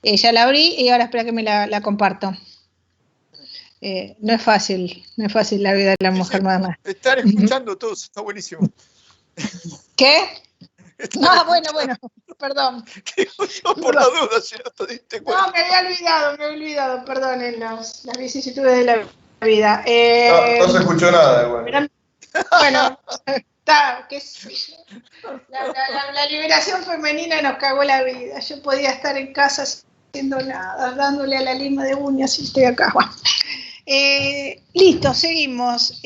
Ya la abrí y ahora espera que me la comparto. No es fácil la vida de la mujer moderna. Están escuchando todos, está buenísimo. ¿Qué? No, bueno, perdón. Yo por la duda, si no te diste cuenta. No, me había olvidado, perdonen las vicisitudes de la vida. No se escuchó nada, igual. Bueno, qué sé yo. La liberación femenina nos cagó la vida. Yo podía estar en casa haciendo nada, dándole a la lima de uñas y estoy acá. Bueno. Listo, seguimos.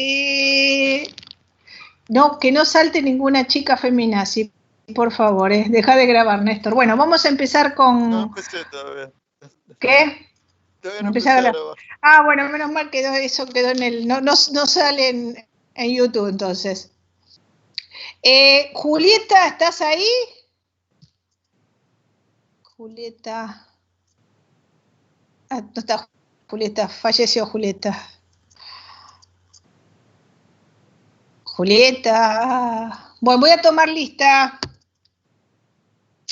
No, que no salte ninguna chica feminazi, por favor, deja de grabar, Néstor. Bueno, vamos a empezar con... No empecé todavía. ¿Qué? Todavía no empecé a grabar. Bueno, menos mal quedó en el... No sale en YouTube, entonces. Julieta, ¿estás ahí? Julieta... no está Julieta, falleció Julieta. Julieta. Bueno, voy a tomar lista.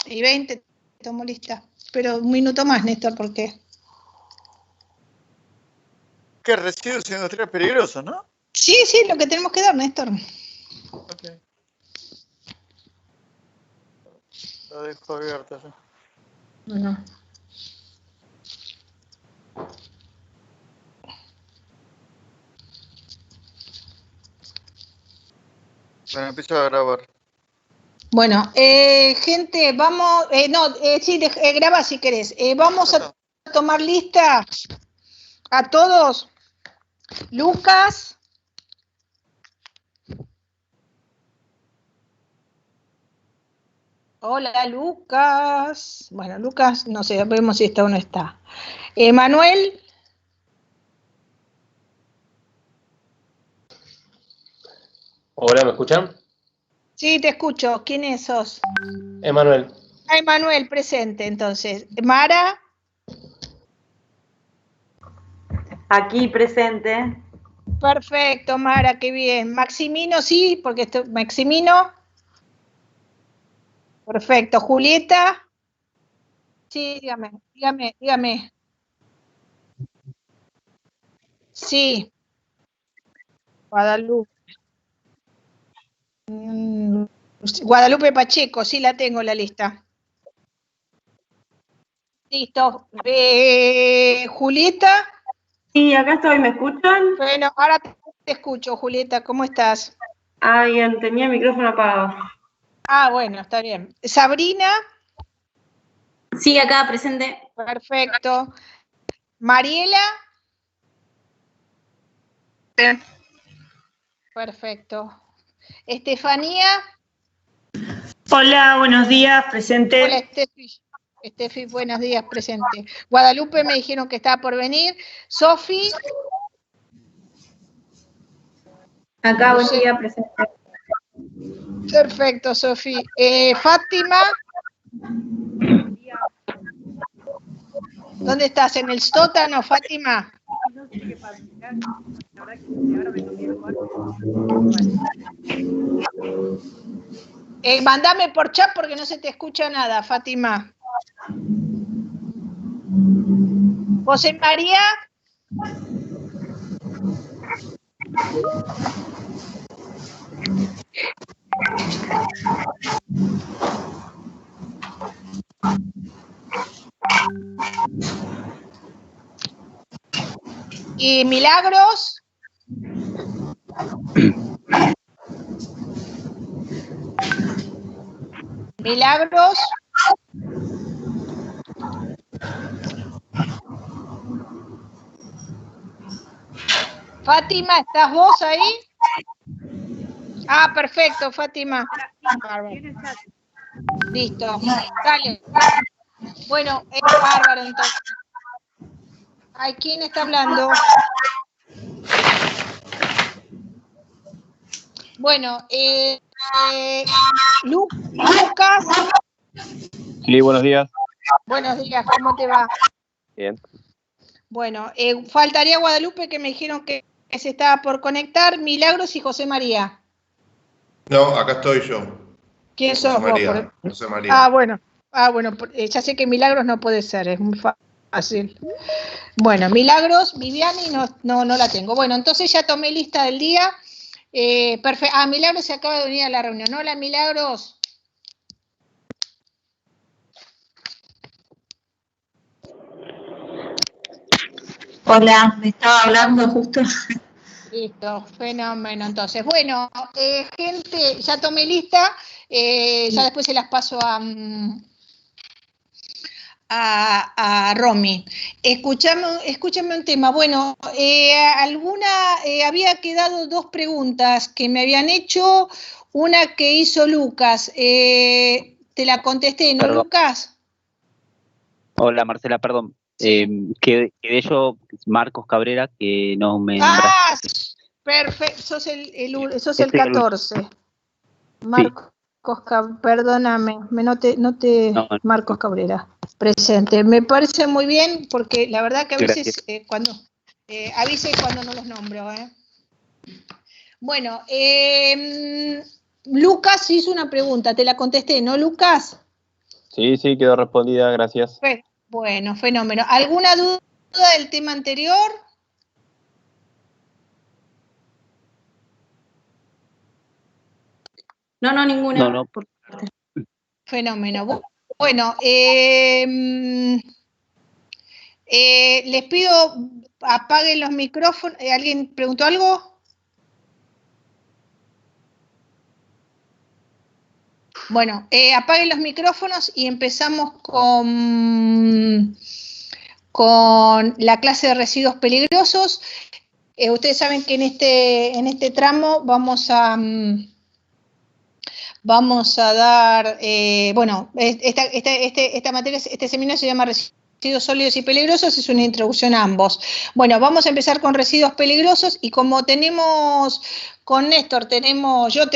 Y 20, tomo lista. Pero un minuto más, Néstor, porque... ¿Qué? Residuos industriales peligrosos, ¿no? Sí, lo que tenemos que dar, Néstor. Ok. Lo dejo abierto ya. Bueno. Bueno, empiezo a grabar. Bueno, gente, vamos... sí, graba si querés. Vamos a tomar lista a todos. Lucas. Hola, Lucas. Bueno, Lucas, no sé, vemos si está o no está. Manuel. Hola, ¿me escuchan? Sí, te escucho. ¿Quién sos? Emanuel. Emanuel, presente, entonces. Mara. Aquí presente. Perfecto, Mara, qué bien. Maximino, sí, porque Maximino. Perfecto. Julieta. Sí, dígame. Sí. Guadalupe. Guadalupe Pacheco, sí la tengo la lista. Listo. Julieta. Sí, acá estoy, ¿me escuchan? Bueno, ahora te escucho, Julieta, ¿cómo estás? Ah, bien, tenía el micrófono apagado. Bueno, está bien. Sabrina. Sí, acá, presente. Perfecto. Mariela. Bien. Perfecto. Estefanía. Hola, buenos días, presente. Hola, Estefi, buenos días, presente. Guadalupe me dijeron que estaba por venir. Sofi. Acá, buen día, presente. Perfecto, Sofi. Fátima. ¿Dónde estás? ¿En el sótano, Fátima? No sé qué pasa. La verdad que ahora me cambié el mandame por chat porque no se te escucha nada, Fátima. José María. ¿Y Milagros? ¿Milagros? Fátima, ¿estás vos ahí? Perfecto, Fátima. Listo, dale. Bueno, es bárbaro entonces. Ay, ¿quién está hablando? Bueno, Lucas. Sí, buenos días. Buenos días, ¿cómo te va? Bien. Bueno, faltaría Guadalupe, que me dijeron que se estaba por conectar. Milagros y José María. No, acá estoy yo. ¿Quién sos vos? José María. Bueno. Bueno, ya sé que Milagros no puede ser, es muy fácil. Bueno, Milagros, Viviani no la tengo. Bueno, entonces ya tomé lista del día. Perfecto. Milagros se acaba de venir a la reunión. Hola, Milagros. Hola, me estaba hablando justo. Listo, fenómeno. Entonces, bueno, gente, ya tomé lista. Ya después se las paso a Romy. Escúchame un tema. Bueno, había quedado 2 preguntas que me habían hecho. Una que hizo Lucas. Te la contesté, ¿no, Perdón. Lucas? Hola, Marcela, perdón. Quedé yo, Marcos Cabrera, que no me nombraste. Perfecto, sos el 14. Marcos, perdóname, no, Marcos Cabrera, presente. Me parece muy bien, porque la verdad que a veces avise cuando no los nombro. Bueno, Lucas hizo una pregunta, te la contesté, ¿no, Lucas? Sí, quedó respondida, gracias. Bueno, fenómeno. ¿Alguna duda del tema anterior? No, ninguna. No. Fenómeno. Bueno, les pido apaguen los micrófonos. ¿Alguien preguntó algo? Bueno, apaguen los micrófonos y empezamos con la clase de residuos peligrosos. Ustedes saben que en este tramo vamos a dar, esta materia, este seminario se llama Residuos Sólidos y Peligrosos, es una introducción a ambos. Bueno, vamos a empezar con residuos peligrosos y como tenemos con Néstor, yo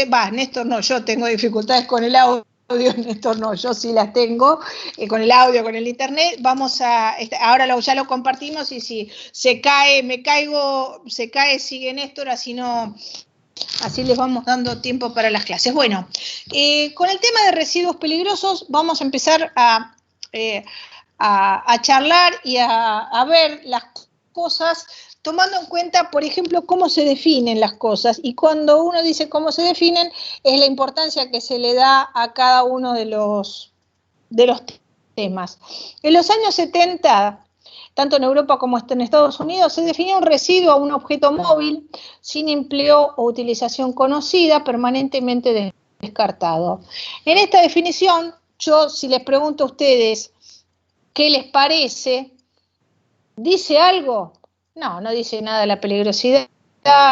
tengo dificultades con el audio, Néstor no, yo sí las tengo, con el audio, con el internet, ahora ya lo compartimos y si se cae, sigue Néstor, así les vamos dando tiempo para las clases. Bueno, con el tema de residuos peligrosos vamos a empezar a charlar y a ver las cosas tomando en cuenta, por ejemplo, cómo se definen las cosas. Y cuando uno dice cómo se definen, es la importancia que se le da a cada uno de los temas. En los años 70, tanto en Europa como en Estados Unidos, se definía un residuo a un objeto móvil sin empleo o utilización conocida, permanentemente descartado. En esta definición, si les pregunto a ustedes qué les parece, ¿dice algo? No dice nada de la peligrosidad,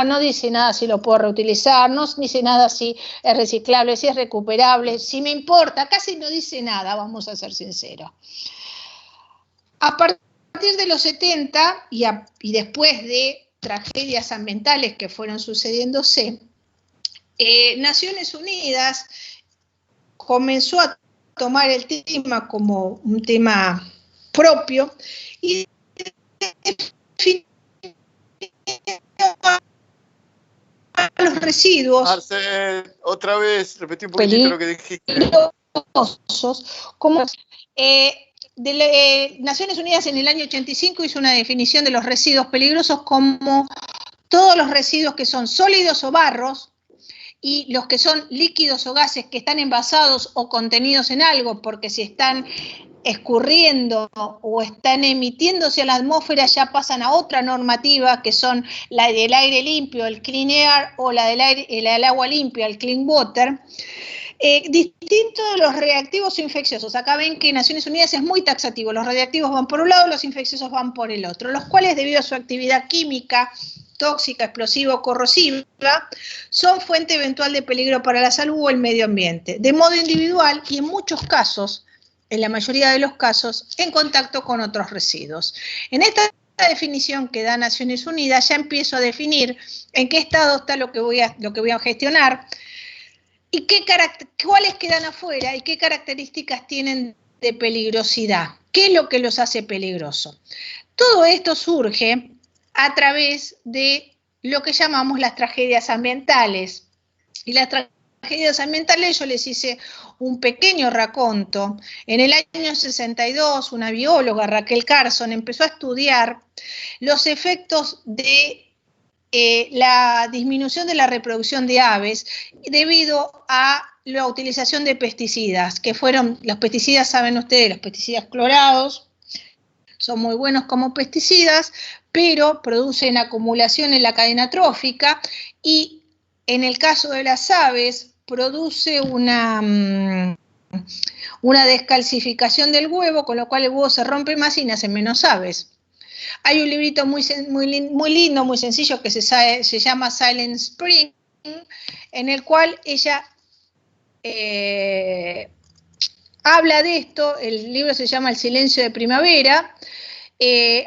no dice nada si lo puedo reutilizar, no dice nada si es reciclable, si es recuperable, si me importa, casi no dice nada, vamos a ser sinceros. A partir de los 70 y después de tragedias ambientales que fueron sucediéndose, Naciones Unidas comenzó a tomar el tema como un tema propio y los residuos Marcel, otra vez, repetí un poquitito lo que dijiste. Como Naciones Unidas en el año 85 hizo una definición de los residuos peligrosos como todos los residuos que son sólidos o barros y los que son líquidos o gases que están envasados o contenidos en algo, porque si están escurriendo o están emitiéndose a la atmósfera ya pasan a otra normativa que son la del aire limpio, el clean air, o la del agua limpia, el clean water. Distinto de los reactivos o infecciosos. Acá ven que Naciones Unidas es muy taxativo. Los radiactivos van por un lado, los infecciosos van por el otro, los cuales debido a su actividad química, tóxica, explosiva o corrosiva, son fuente eventual de peligro para la salud o el medio ambiente, de modo individual y en muchos casos, en la mayoría de los casos, en contacto con otros residuos. En esta definición que da Naciones Unidas ya empiezo a definir en qué estado está lo que voy a gestionar y cuáles quedan afuera y qué características tienen de peligrosidad. ¿Qué es lo que los hace peligrosos? Todo esto surge a través de lo que llamamos las tragedias ambientales. Y las tragedias ambientales, yo les hice un pequeño raconto. En el año 62, una bióloga, Raquel Carson, empezó a estudiar los efectos de la disminución de la reproducción de aves debido a la utilización de pesticidas, que fueron, los pesticidas, saben ustedes, los pesticidas clorados, son muy buenos como pesticidas, pero producen acumulación en la cadena trófica y en el caso de las aves produce una descalcificación del huevo, con lo cual el huevo se rompe más y nacen menos aves. Hay un librito muy lindo, muy sencillo, que se llama Silent Spring, en el cual ella habla de esto. El libro se llama El silencio de primavera,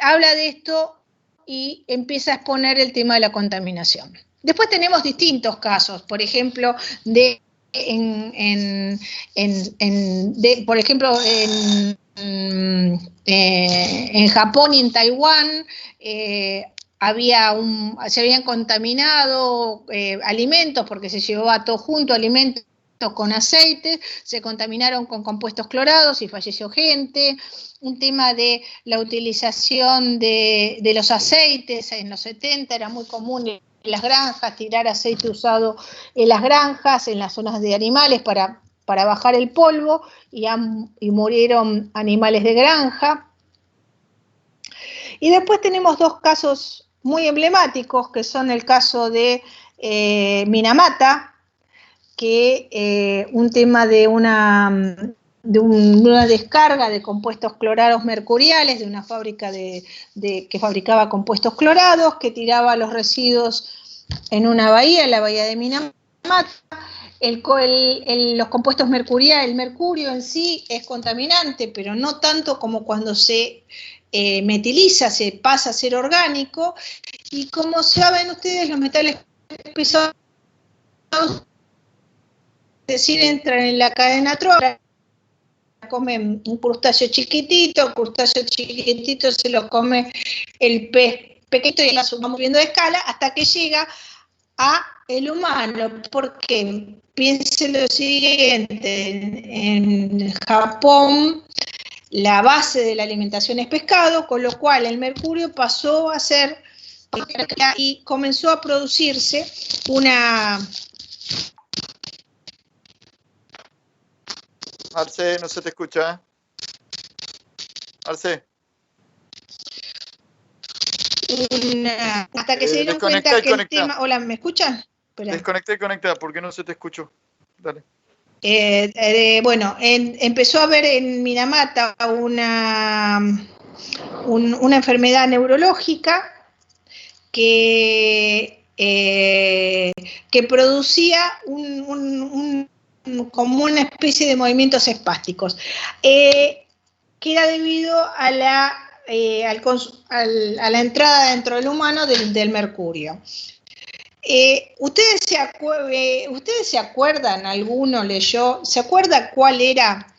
habla de esto y empieza a exponer el tema de la contaminación. Después tenemos distintos casos, por ejemplo, en Japón y en Taiwán se habían contaminado alimentos porque se llevaba todo junto, alimentos con aceite, se contaminaron con compuestos clorados y falleció gente. Un tema de la utilización de los aceites en los 70 era muy común en las granjas, tirar aceite usado en las granjas, en las zonas de animales para bajar el polvo, y murieron animales de granja. Y después tenemos dos casos muy emblemáticos, que son el caso de Minamata, que un tema de una descarga de compuestos clorados mercuriales de una fábrica que fabricaba compuestos clorados, que tiraba los residuos en una bahía, en la bahía de Minamata. Los compuestos mercuriales, el mercurio en sí es contaminante, pero no tanto como cuando se metiliza, se pasa a ser orgánico, y como saben ustedes, los metales pesados, es decir, entran en la cadena trófica, comen un crustáceo chiquitito, se lo come el pez pequeñito y la vamos viendo de escala hasta que llega a el humano. Porque piensen lo siguiente, en Japón la base de la alimentación es pescado, con lo cual el mercurio pasó a ser y comenzó a producirse una... Arce, no se te escucha. Arce. Hasta que se dieron cuenta que el tema... Hola, ¿me escuchan? Espera. Desconecté y conecté, porque no se te escuchó. Dale. Empezó a haber en Minamata una enfermedad neurológica que producía como una especie de movimientos espásticos, que era debido a la entrada dentro del humano del mercurio. ¿Ustedes se acuerdan, alguno leyó, se acuerda cuál era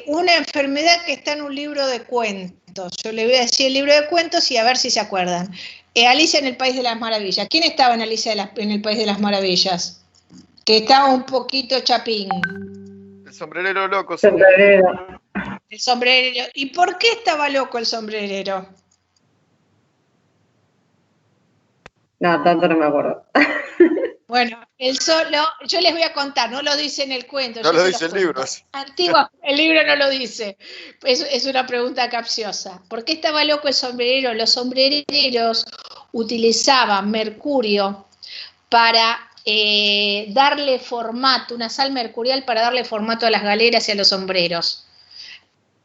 una enfermedad que está en un libro de cuentos? Yo le voy a decir el libro de cuentos y a ver si se acuerdan. Alicia en el País de las Maravillas. ¿Quién estaba en Alicia en el País de las Maravillas? Que estaba un poquito chapín. El sombrerero loco. El sombrerero. ¿Y por qué estaba loco el sombrerero? No, tanto no me acuerdo. Bueno, yo les voy a contar, no lo dice en el cuento. No lo dice el libro. Antigua, el libro no lo dice. Es una pregunta capciosa. ¿Por qué estaba loco el sombrerero? Los sombrereros utilizaban mercurio para darle formato, una sal mercurial para darle formato a las galeras y a los sombreros.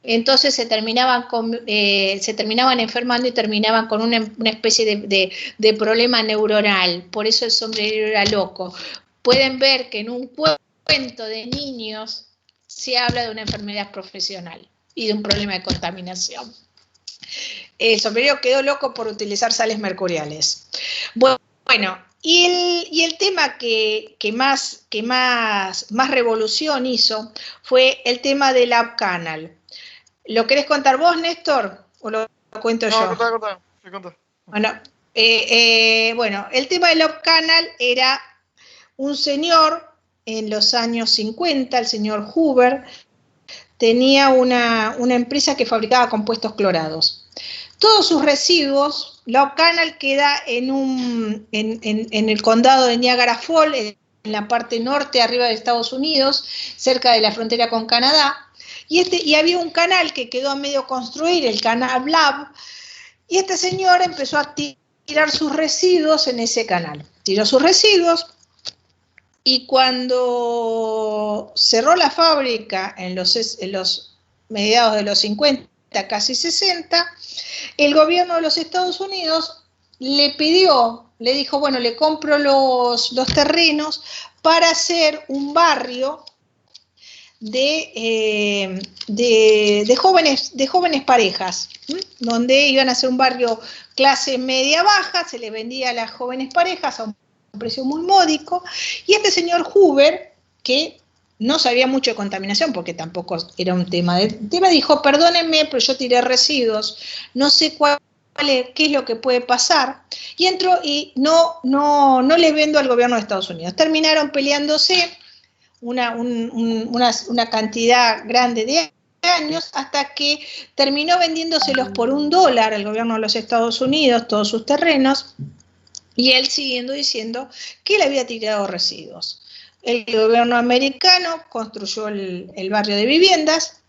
Entonces se terminaban enfermando y terminaban con una especie de problema neuronal. Por eso el sombrerero era loco. Pueden ver que en un cuento de niños se habla de una enfermedad profesional y de un problema de contaminación. El sombrerero quedó loco por utilizar sales mercuriales. Bueno, y el tema que más revolución hizo fue el tema del Lab Canal. ¿Lo querés contar vos, Néstor? ¿O lo cuento yo? No, contá. Bueno, el tema del Lab Canal era un señor en los años 50, el señor Hoover, tenía una empresa que fabricaba compuestos clorados. Todos sus residuos, Low Canal queda en el condado de Niagara Falls, en la parte norte, arriba de Estados Unidos, cerca de la frontera con Canadá, y había un canal que quedó a medio construir, el canal Blab, y este señor empezó a tirar sus residuos en ese canal. Tiró sus residuos, y cuando cerró la fábrica en los mediados de los 50, casi 60, el gobierno de los Estados Unidos le dijo, bueno, le compro los terrenos para hacer un barrio de jóvenes parejas, donde iban a hacer un barrio clase media-baja, se le vendía a las jóvenes parejas a un precio muy módico, y este señor Hoover, que no sabía mucho de contaminación, porque tampoco era un tema dijo, perdónenme, pero yo tiré residuos, no sé qué es lo que puede pasar, y entró y no le vendo al gobierno de Estados Unidos. Terminaron peleándose una cantidad grande de años, hasta que terminó vendiéndoselos por $1 al gobierno de los Estados Unidos, todos sus terrenos, y él siguiendo diciendo que él había tirado residuos. El gobierno americano construyó el barrio de viviendas,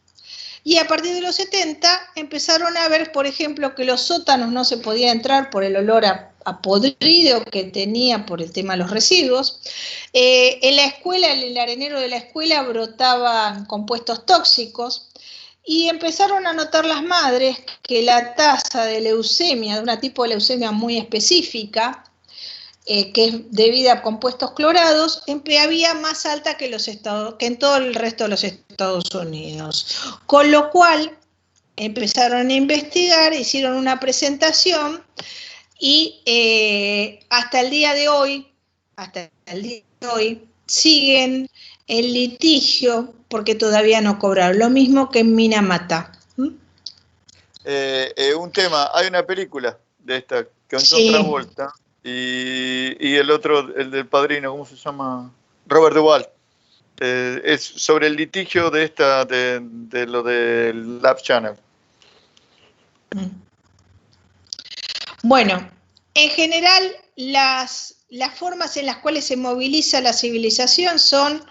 y a partir de los 70 empezaron a ver, por ejemplo, que los sótanos no se podía entrar por el olor a podrido que tenía por el tema de los residuos. En la escuela, en el arenero de la escuela, brotaban compuestos tóxicos, y empezaron a notar las madres que la tasa de leucemia, de un tipo de leucemia muy específica, que es debida a compuestos clorados, había más alta que en todo el resto de los Estados Unidos. Con lo cual empezaron a investigar, hicieron una presentación, y hasta el día de hoy siguen el litigio porque todavía no cobraron. Lo mismo que en Minamata. Un tema, hay una película de esta con John Sí. Travolta. Y el otro, el del Padrino, ¿cómo se llama? Robert Duvall. Es sobre el litigio de lo del Lab Channel. Bueno, en general las formas en las cuales se moviliza la civilización son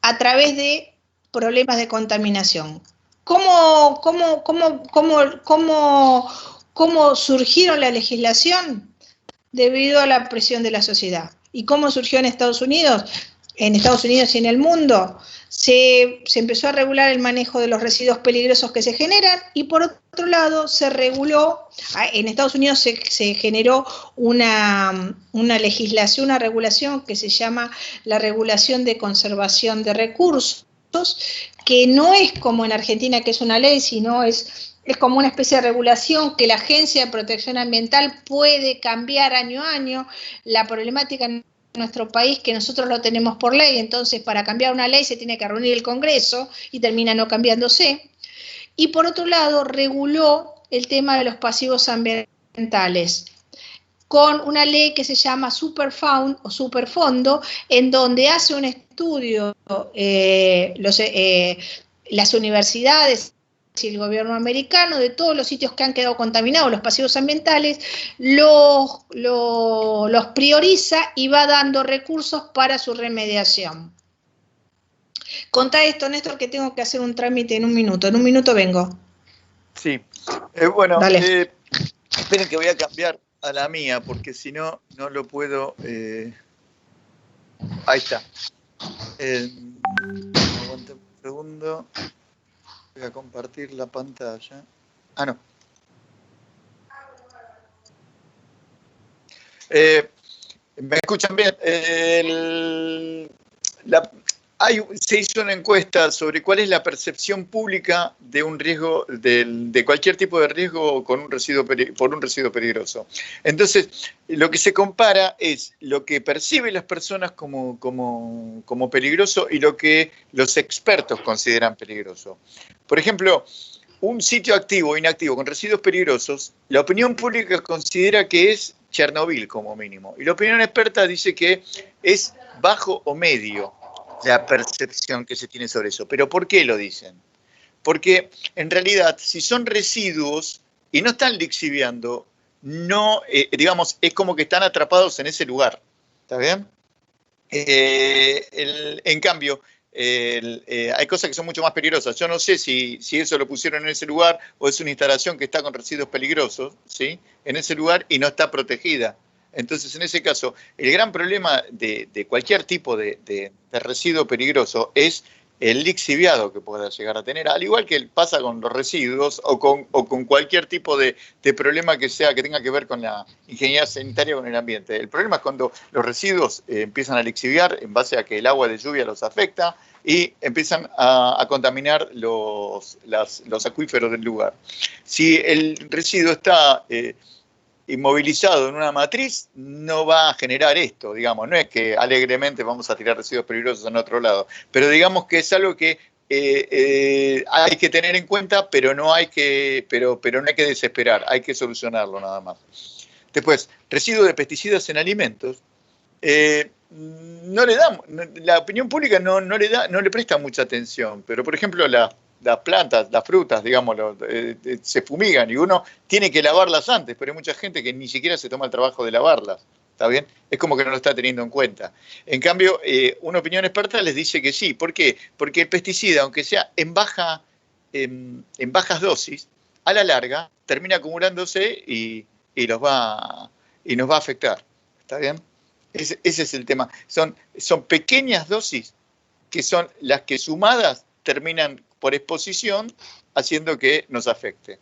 a través de problemas de contaminación. ¿Cómo surgieron la legislación? Debido a la presión de la sociedad. ¿Y cómo surgió en Estados Unidos? En Estados Unidos y en el mundo se empezó a regular el manejo de los residuos peligrosos que se generan, y por otro lado se reguló, en Estados Unidos se generó una legislación, una regulación que se llama la regulación de conservación de recursos, que no es como en Argentina, que es una ley, sino es como una especie de regulación que la Agencia de Protección Ambiental puede cambiar año a año. La problemática en nuestro país que nosotros lo tenemos por ley, entonces para cambiar una ley se tiene que reunir el Congreso y termina no cambiándose. Y por otro lado, reguló el tema de los pasivos ambientales con una ley que se llama Superfund o Superfondo, en donde hace un estudio las universidades y el gobierno americano de todos los sitios que han quedado contaminados, los pasivos ambientales, los prioriza y va dando recursos para su remediación. Contá esto, Néstor, que tengo que hacer un trámite en un minuto vengo. Sí, bueno, Dale. esperen que voy a cambiar a la mía, porque si no, no lo puedo... Ahí está. Aguanta un segundo. Voy a compartir la pantalla. Ah, no. ¿Me escuchan bien? Se hizo una encuesta sobre cuál es la percepción pública de un riesgo, de cualquier tipo de riesgo por un residuo peligroso. Entonces, lo que se compara es lo que perciben las personas como peligroso y lo que los expertos consideran peligroso. Por ejemplo, un sitio activo o inactivo con residuos peligrosos, la opinión pública considera que es Chernobyl como mínimo. Y la opinión experta dice que es bajo o medio la percepción que se tiene sobre eso. ¿Pero por qué lo dicen? Porque en realidad, si son residuos y no están lixiviando, no, digamos, es como que están atrapados en ese lugar. ¿Está bien? En cambio, hay cosas que son mucho más peligrosas. Yo no sé si eso lo pusieron en ese lugar o es una instalación que está con residuos peligrosos, ¿sí? En ese lugar y no está protegida. Entonces, en ese caso, el gran problema de cualquier tipo de residuo peligroso es el lixiviado que pueda llegar a tener, al igual que pasa con los residuos o con cualquier tipo de problema que tenga que ver con la ingeniería sanitaria o con el ambiente. El problema es cuando los residuos empiezan a lixiviar en base a que el agua de lluvia los afecta y empiezan a contaminar los acuíferos del lugar. Si el residuo está inmovilizado en una matriz, no va a generar esto, digamos. No es que alegremente vamos a tirar residuos peligrosos en otro lado, pero digamos que es algo que hay que tener en cuenta, pero no hay que desesperar, hay que solucionarlo nada más. Después, residuos de pesticidas en alimentos. No le damos, la opinión pública no le presta mucha atención, pero por ejemplo las plantas, las frutas, digamos, se fumigan y uno tiene que lavarlas antes, pero hay mucha gente que ni siquiera se toma el trabajo de lavarlas, ¿está bien? Es como que no lo está teniendo en cuenta. En cambio, una opinión experta les dice que sí. ¿Por qué? Porque el pesticida, aunque sea en bajas dosis, a la larga termina acumulándose y nos va a afectar, ¿está bien? Ese es el tema. Son pequeñas dosis que son las que sumadas terminan por exposición haciendo que nos afecte.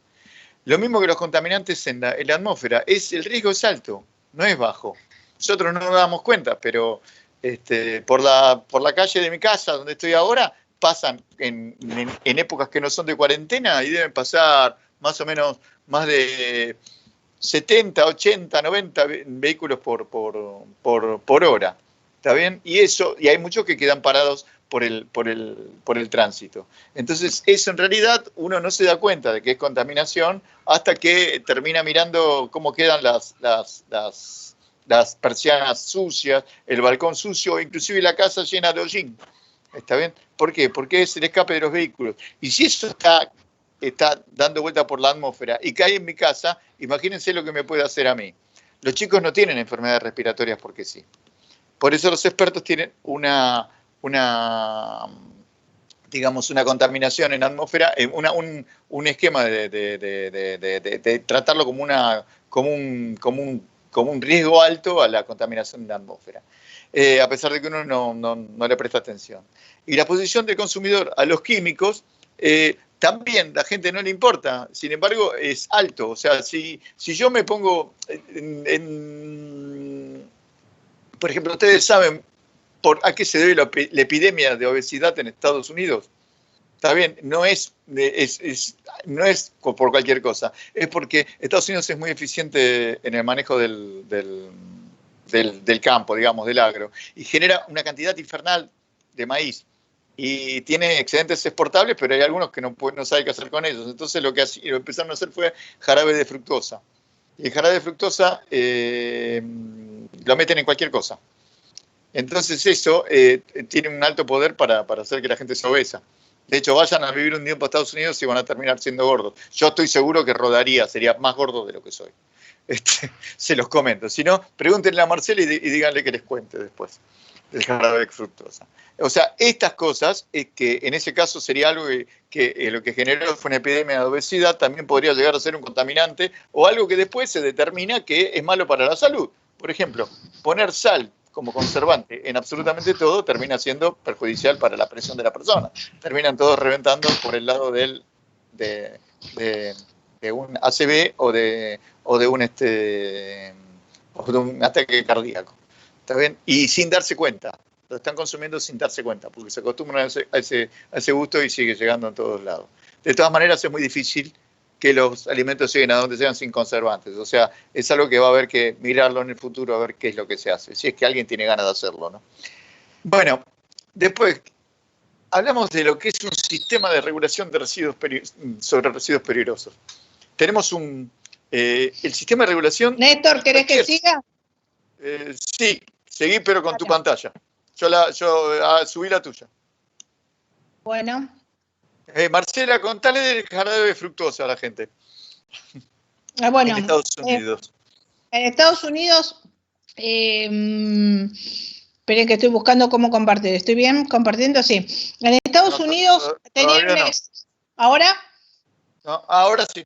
Lo mismo que los contaminantes en la atmósfera. El riesgo es alto, no es bajo. Nosotros no nos damos cuenta, pero por la calle de mi casa, donde estoy ahora, pasan en épocas que no son de cuarentena y deben pasar más o menos más de 70, 80, 90 vehículos por hora. ¿Está bien? Y hay muchos que quedan parados por el tránsito. Entonces, eso en realidad uno no se da cuenta de que es contaminación hasta que termina mirando cómo quedan las persianas sucias, el balcón sucio, inclusive la casa llena de hollín. ¿Está bien? ¿Por qué? Porque es el escape de los vehículos. Y si eso está dando vuelta por la atmósfera y cae en mi casa, imagínense lo que me puede hacer a mí. Los chicos no tienen enfermedades respiratorias porque sí. Por eso los expertos tienen una contaminación en la atmósfera, un esquema de tratarlo como un riesgo alto a la contaminación de la atmósfera, a pesar de que uno no le presta atención. Y la posición del consumidor a los químicos, también la gente no le importa, sin embargo es alto. O sea, si yo me pongo por ejemplo, ustedes saben a qué se debe la epidemia de obesidad en Estados Unidos. Está bien, no es por cualquier cosa, es porque Estados Unidos es muy eficiente en el manejo del campo, digamos, del agro, y genera una cantidad infernal de maíz. Y tiene excedentes exportables, pero hay algunos que no saben qué hacer con ellos. Entonces lo que empezaron a hacer fue jarabe de fructosa. Y el jarabe de fructosa lo meten en cualquier cosa. Entonces eso tiene un alto poder para hacer que la gente sea obesa. De hecho, vayan a vivir un tiempo a Estados Unidos y van a terminar siendo gordos. Yo estoy seguro que sería más gordo de lo que soy. Se los comento. Si no, pregúntenle a Marcela y díganle que les cuente después del jarabe de fructosa. O sea, estas cosas, que en ese caso sería algo que lo que generó fue una epidemia de obesidad, también podría llegar a ser un contaminante o algo que después se determina que es malo para la salud. Por ejemplo, poner sal como conservante en absolutamente todo termina siendo perjudicial para la presión de la persona. Terminan todos reventando por el lado de un ACV o de un ataque cardíaco. ¿Está bien? Y sin darse cuenta. Lo están consumiendo sin darse cuenta, porque se acostumbran a ese gusto y sigue llegando a todos lados. De todas maneras, es muy difícil que los alimentos lleguen a donde sean sin conservantes. O sea, es algo que va a haber que mirarlo en el futuro a ver qué es lo que se hace, si es que alguien tiene ganas de hacerlo, ¿no? Bueno, después hablamos de lo que es un sistema de regulación de sobre residuos peligrosos. Tenemos un el sistema de regulación... Néstor, ¿querés que siga? Sí, seguí, pero con tu pantalla. Subí la tuya. Bueno. Marcela, contale del jarabe de fructosa a la gente. Bueno, en Estados Unidos. En Estados Unidos, esperen que estoy buscando cómo compartir. ¿Estoy bien compartiendo? Sí. En Estados Unidos tenían ¿Ahora? No, ahora sí.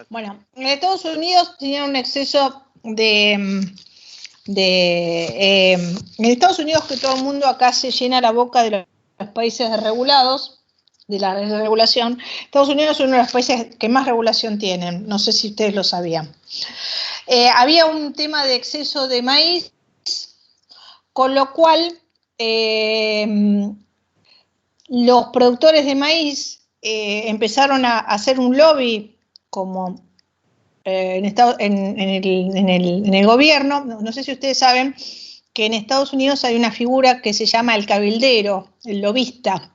Bueno, en Estados Unidos tenían un exceso en Estados Unidos, que todo el mundo acá se llena la boca de los países desregulados, de la desregulación. Estados Unidos es uno de los países que más regulación tienen, no sé si ustedes lo sabían. Había un tema de exceso de maíz, con lo cual los productores de maíz empezaron a hacer un lobby como en el gobierno. No sé si ustedes saben que en Estados Unidos hay una figura que se llama el cabildero, el lobista,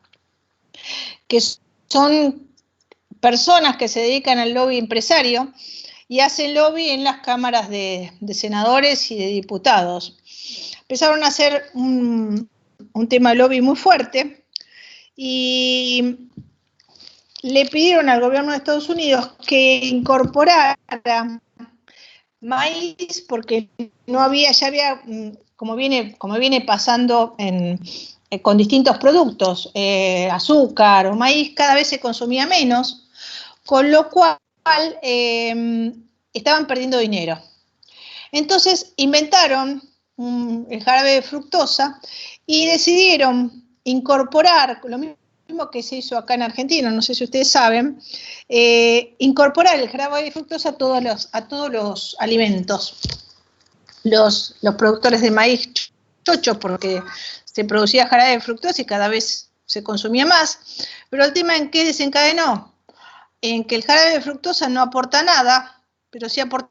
que son personas que se dedican al lobby empresario y hacen lobby en las cámaras de senadores y de diputados. Empezaron a hacer un tema de lobby muy fuerte y le pidieron al gobierno de Estados Unidos que incorporara maíz, porque no había, ya había, como viene pasando con distintos productos, azúcar o maíz, cada vez se consumía menos, con lo cual estaban perdiendo dinero. Entonces inventaron el jarabe de fructosa y decidieron incorporar, lo mismo que se hizo acá en Argentina, no sé si ustedes saben, incorporar el jarabe de fructosa a todos los alimentos. Los productores de maíz chocho, porque se producía jarabe de fructosa y cada vez se consumía más, pero el tema en qué desencadenó, en que el jarabe de fructosa no aporta nada, pero sí aporta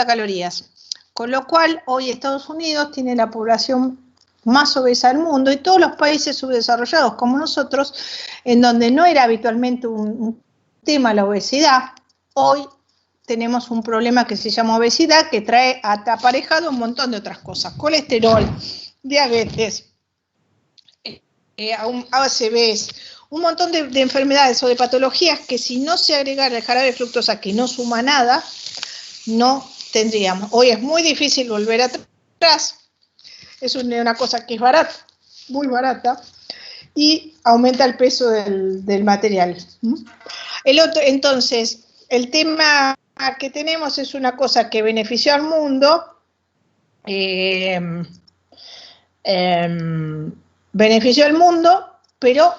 calorías, con lo cual hoy Estados Unidos tiene la población más obesa del mundo, y todos los países subdesarrollados como nosotros, en donde no era habitualmente un tema la obesidad, hoy tenemos un problema que se llama obesidad, que trae aparejado un montón de otras cosas: colesterol, diabetes, ACVs, un montón de enfermedades o de patologías que si no se agregara el jarabe de fructosa, que no suma nada, no tendríamos. Hoy es muy difícil volver atrás, es una cosa que es barata, muy barata, y aumenta el peso del material. Entonces, el tema que tenemos es una cosa que benefició al mundo, pero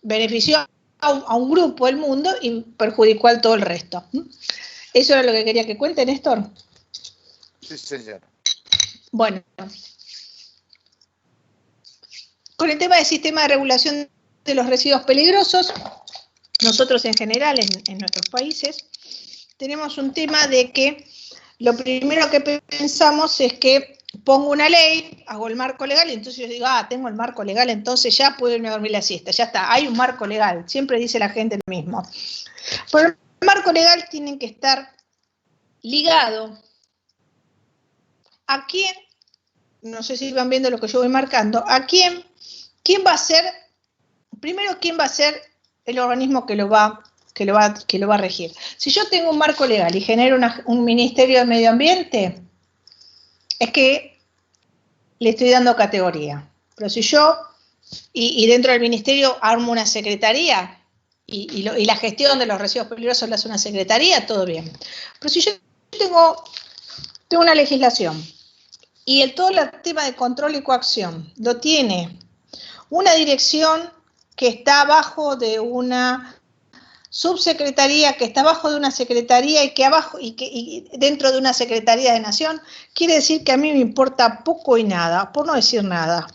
benefició a un grupo del mundo y perjudicó al todo el resto. ¿Eso era lo que quería que cuente, Néstor? Sí, señora. Bueno, con el tema del sistema de regulación de los residuos peligrosos, nosotros en general en nuestros países tenemos un tema de que lo primero que pensamos es que pongo una ley, hago el marco legal y entonces yo digo, tengo el marco legal, entonces ya puedo irme a dormir la siesta, ya está, hay un marco legal, siempre dice la gente lo mismo. Pero el marco legal tiene que estar ligado a quién, no sé si van viendo lo que yo voy marcando, a quién va a ser, primero quién va a ser el organismo que lo va a regir. Si yo tengo un marco legal y genero un Ministerio de Medio Ambiente, es que le estoy dando categoría. Pero si yo, y dentro del ministerio armo una secretaría, y la gestión de los residuos peligrosos la hace una secretaría, todo bien. Pero si yo tengo una legislación, y todo el tema de control y coacción lo tiene una dirección que está abajo de una subsecretaría, que está abajo de una secretaría y dentro de una secretaría de Nación, quiere decir que a mí me importa poco y nada, por no decir nada.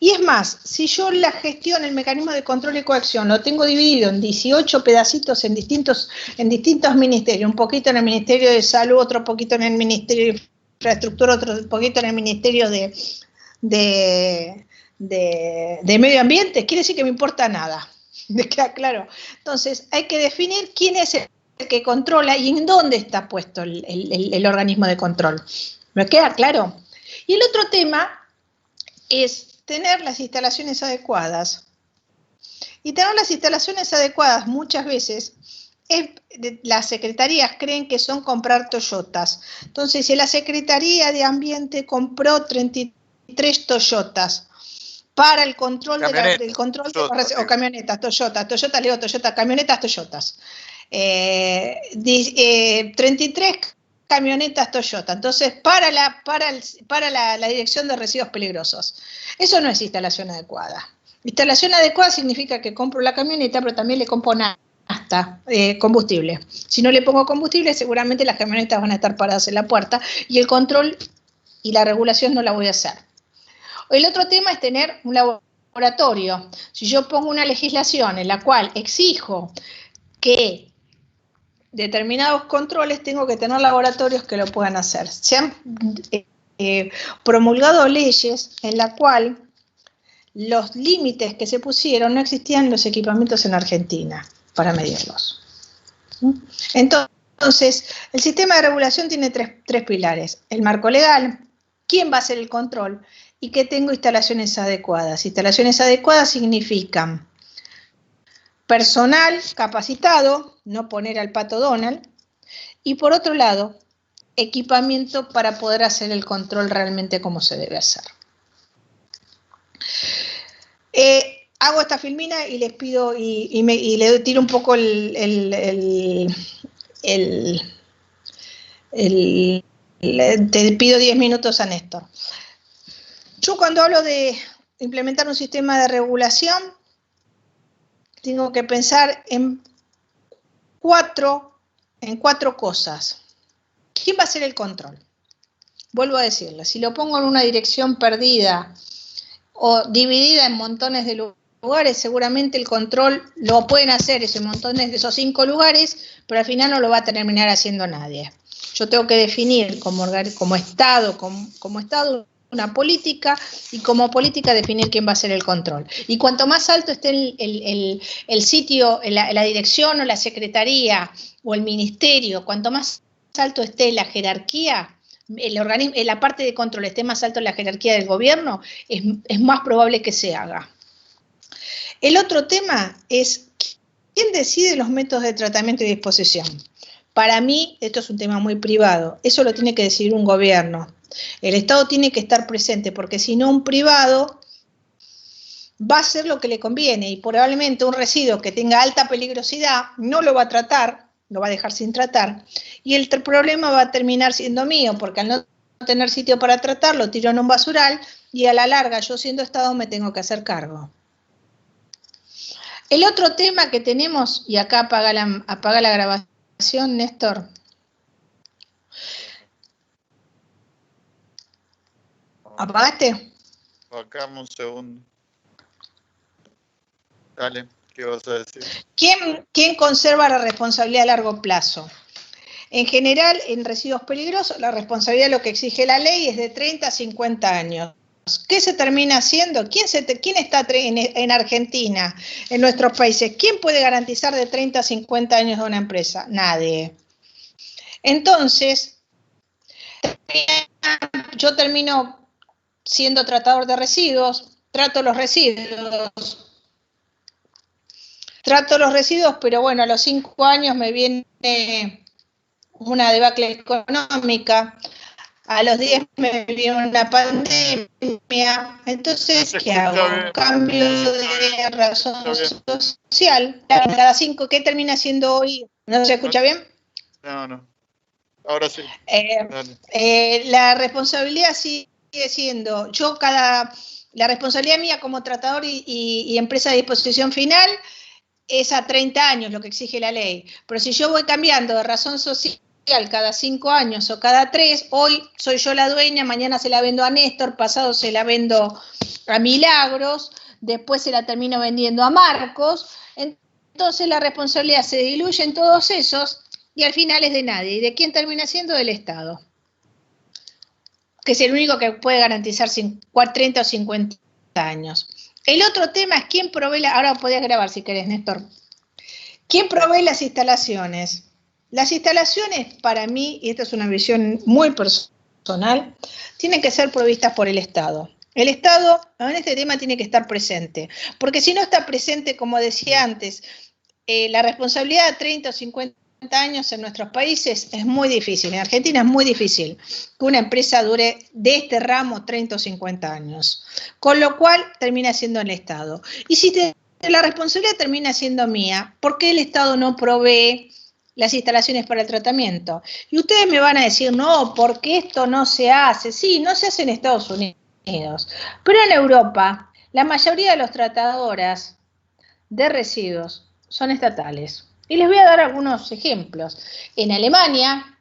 Y es más, si yo la gestión, el mecanismo de control y coacción, lo tengo dividido en 18 pedacitos en distintos ministerios, un poquito en el Ministerio de Salud, otro poquito en el Ministerio de Infraestructura, otro poquito en el Ministerio de Medio Ambiente, quiere decir que me importa nada. ¿Me queda claro? Entonces, hay que definir quién es que controla y en dónde está puesto el organismo de control. ¿Me queda claro? Y el otro tema es tener las instalaciones adecuadas. Y tener las instalaciones adecuadas muchas veces, las secretarías creen que son comprar Toyotas. Entonces, si la Secretaría de Ambiente compró 33 Toyotas para el control o camionetas, camionetas Toyotas. 33 camionetas Toyota, entonces para la dirección de residuos peligrosos. Eso no es instalación adecuada. Instalación adecuada significa que compro la camioneta, pero también le compro nafta, combustible. Si no le pongo combustible, seguramente las camionetas van a estar paradas en la puerta y el control y la regulación no la voy a hacer. El otro tema es tener un laboratorio. Si yo pongo una legislación en la cual exijo que determinados controles, tengo que tener laboratorios que lo puedan hacer. Se han promulgado leyes en la cual los límites que se pusieron no existían los equipamientos en Argentina para medirlos. Entonces, el sistema de regulación tiene tres pilares. El marco legal, quién va a hacer el control y que tengo instalaciones adecuadas. Instalaciones adecuadas significan personal capacitado, no poner al Pato Donald, y por otro lado, equipamiento para poder hacer el control realmente como se debe hacer. Hago esta filmina y les pido, y le tiro un poco te pido 10 minutos a Néstor. Yo cuando hablo de implementar un sistema de regulación, tengo que pensar en cuatro cosas. ¿Quién va a hacer el control? Vuelvo a decirlo, si lo pongo en una dirección perdida o dividida en montones de lugares, seguramente el control lo pueden hacer esos 5 lugares, pero al final no lo va a terminar haciendo nadie. Yo tengo que definir como Estado, una política, y como política definir quién va a hacer el control. Y cuanto más alto esté el sitio, la dirección o la secretaría o el ministerio, cuanto más alto esté la jerarquía, el organismo, la parte de control esté más alto en la jerarquía del gobierno, es más probable que se haga. El otro tema es quién decide los métodos de tratamiento y disposición. Para mí, esto es un tema muy privado, eso lo tiene que decidir un gobierno. El Estado tiene que estar presente, porque si no, un privado va a hacer lo que le conviene y probablemente un residuo que tenga alta peligrosidad no lo va a tratar, lo va a dejar sin tratar, y el problema va a terminar siendo mío, porque al no tener sitio para tratarlo, tiro en un basural y a la larga, yo siendo Estado, me tengo que hacer cargo. El otro tema que tenemos, y acá apaga la grabación, Néstor. ¿Apagaste? Apagamos un segundo. Dale, ¿qué vas a decir? ¿Quién conserva la responsabilidad a largo plazo? En general, en residuos peligrosos, la responsabilidad, lo que exige la ley, es de 30 a 50 años. ¿Qué se termina haciendo? ¿Quién está en Argentina, en nuestros países? ¿Quién puede garantizar de 30 a 50 años de una empresa? Nadie. Entonces, yo termino siendo tratador de residuos, trato los residuos, pero bueno, a los 5 años me viene una debacle económica, a los 10 me viene una pandemia, entonces, ¿qué hago? Cambio de razón social, cada 5, ¿qué termina siendo hoy? ¿No se escucha bien? No, ahora sí. La responsabilidad sigue siendo, la responsabilidad mía como tratador y empresa de disposición final es a 30 años lo que exige la ley, pero si yo voy cambiando de razón social cada 5 años o cada 3, hoy soy yo la dueña, mañana se la vendo a Néstor, pasado se la vendo a Milagros, después se la termino vendiendo a Marcos, entonces la responsabilidad se diluye en todos esos y al final es de nadie. ¿Y de quién termina siendo? Del Estado, que es el único que puede garantizar 30 o 50 años. El otro tema es quién provee, ahora podés grabar si querés, Néstor. ¿Quién provee las instalaciones? las instalaciones para mí, y esta es una visión muy personal, tienen que ser provistas por el Estado. El Estado en este tema tiene que estar presente, porque si no está presente, como decía antes, la responsabilidad de 30 o 50 años en nuestros países es muy difícil. En Argentina es muy difícil que una empresa dure de este ramo 30 o 50 años, con lo cual termina siendo el Estado. Y si la responsabilidad termina siendo mía, ¿por qué el Estado no provee las instalaciones para el tratamiento? Y ustedes me van a decir, no, porque esto no se hace. Sí, no se hace en Estados Unidos. Pero en Europa, la mayoría de las tratadoras de residuos son estatales. Y les voy a dar algunos ejemplos. En Alemania,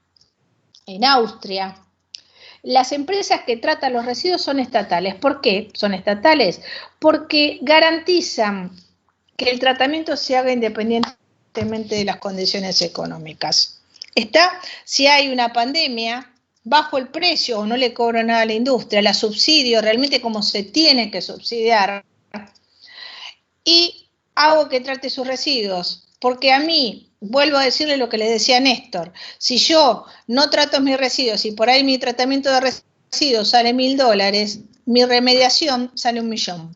en Austria, las empresas que tratan los residuos son estatales. ¿Por qué son estatales? Porque garantizan que el tratamiento se haga independientemente de las condiciones económicas. Si hay una pandemia, bajo el precio o no le cobro nada a la industria, la subsidio realmente como se tiene que subsidiar y hago que trate sus residuos, porque a mí, vuelvo a decirle lo que le decía a Néstor, si yo no trato mis residuos y por ahí mi tratamiento de residuos sale $1000, mi remediación sale $1.000.000.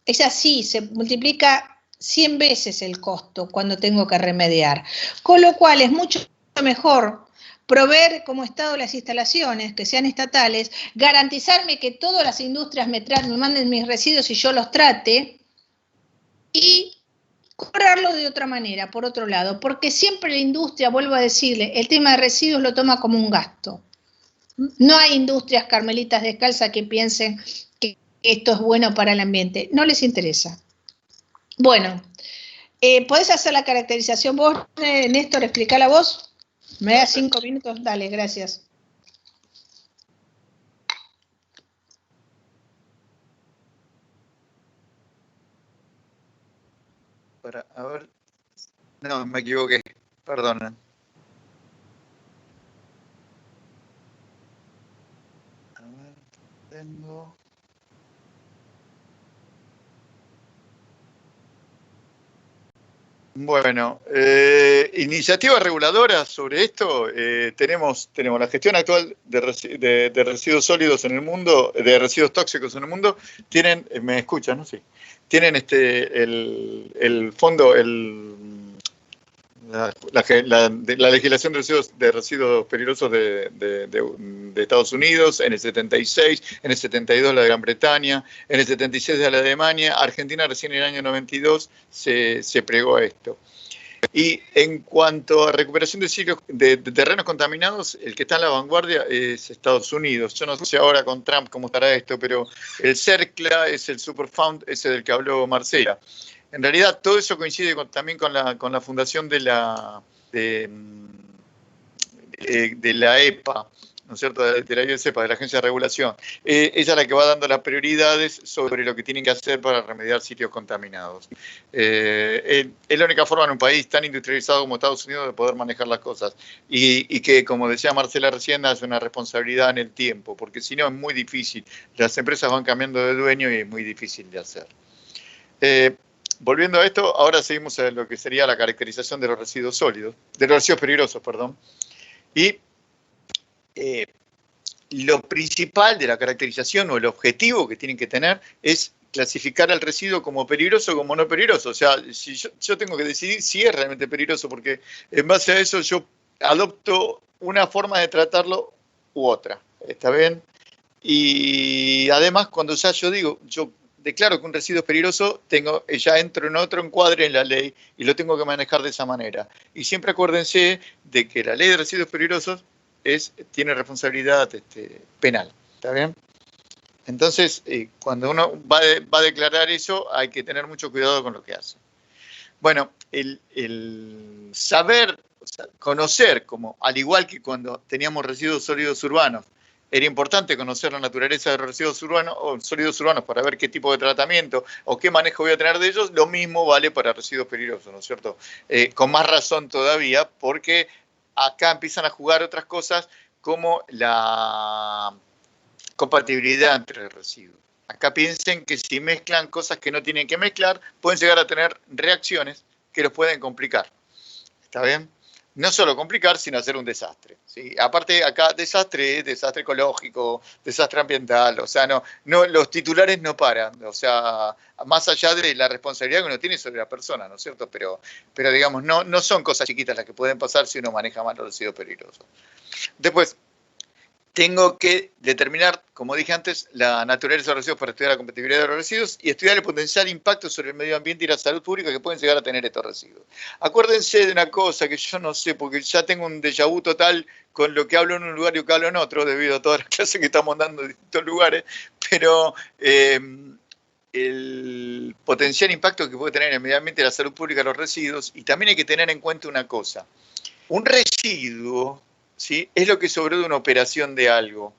Es así, se multiplica 100 veces el costo cuando tengo que remediar, con lo cual es mucho mejor proveer como Estado las instalaciones que sean estatales, garantizarme que todas las industrias me manden mis residuos y yo los trate, y cobrarlo de otra manera, por otro lado, porque siempre la industria, vuelvo a decirle, el tema de residuos lo toma como un gasto. No hay industrias carmelitas descalzas que piensen que esto es bueno para el ambiente, no les interesa. Bueno, ¿podés hacer la caracterización vos, Néstor? Explícala vos. ¿Me das 5 minutos? Dale, gracias. A ver. No, me equivoqué. Perdona. A ver, tengo. Bueno, iniciativas reguladoras sobre esto. Tenemos la gestión actual de residuos sólidos en el mundo, de residuos tóxicos en el mundo. ¿Me escuchan, no? Sí. Tienen el fondo, la legislación de residuos peligrosos de Estados Unidos, en el 76, en el 72 la de Gran Bretaña, en el 76 de la de Alemania. Argentina recién en el año 92 se pregó esto. Y en cuanto a recuperación de terrenos contaminados, el que está en la vanguardia es Estados Unidos. Yo no sé ahora con Trump cómo estará esto, pero el CERCLA es el Superfund, ese del que habló Marcela. En realidad todo eso coincide también con la fundación de la EPA, ¿no es cierto?, de la ISEPA, de la Agencia de Regulación. Ella es la que va dando las prioridades sobre lo que tienen que hacer para remediar sitios contaminados. Es la única forma en un país tan industrializado como Estados Unidos de poder manejar las cosas y que, como decía Marcela recién, es una responsabilidad en el tiempo, porque si no es muy difícil. Las empresas van cambiando de dueño y es muy difícil de hacer. Volviendo a esto, ahora seguimos a lo que sería la caracterización de los residuos sólidos, de los residuos peligrosos, perdón. Y lo principal de la caracterización o el objetivo que tienen que tener es clasificar al residuo como peligroso o como no peligroso. O sea, si yo tengo que decidir si es realmente peligroso, porque en base a eso yo adopto una forma de tratarlo u otra. ¿Está bien? Y además, cuando ya yo declaro que un residuo es peligroso, ya entro en otro encuadre en la ley y lo tengo que manejar de esa manera. Y siempre acuérdense de que la ley de residuos peligrosos tiene responsabilidad penal. ¿Está bien? Entonces, cuando uno va a declarar eso, hay que tener mucho cuidado con lo que hace. Bueno, el saber, o sea, conocer, como al igual que cuando teníamos residuos sólidos urbanos, era importante conocer la naturaleza de los residuos urbanos o sólidos urbanos para ver qué tipo de tratamiento o qué manejo voy a tener de ellos. Lo mismo vale para residuos peligrosos, ¿no es cierto? Con más razón todavía, porque acá empiezan a jugar otras cosas como la compatibilidad entre residuos. Acá piensen que si mezclan cosas que no tienen que mezclar, pueden llegar a tener reacciones que los pueden complicar. ¿Está bien? no solo complicar, sino hacer un desastre, ¿sí? Aparte, acá desastre es desastre ecológico, desastre ambiental, o sea, no, los titulares no paran, o sea, más allá de la responsabilidad que uno tiene sobre la persona, ¿no es cierto? Pero digamos, no son cosas chiquitas las que pueden pasar si uno maneja mal los residuos peligrosos. Después, tengo que determinar, como dije antes, la naturaleza de los residuos para estudiar la compatibilidad de los residuos y estudiar el potencial impacto sobre el medio ambiente y la salud pública que pueden llegar a tener estos residuos. Acuérdense de una cosa que yo no sé, porque ya tengo un déjà vu total con lo que hablo en un lugar y lo que hablo en otro, debido a todas las clases que estamos dando en distintos lugares, pero el potencial impacto que puede tener en el medio ambiente y la salud pública los residuos, y también hay que tener en cuenta una cosa. Un residuo, ¿sí?, es lo que sobró de una operación de algo.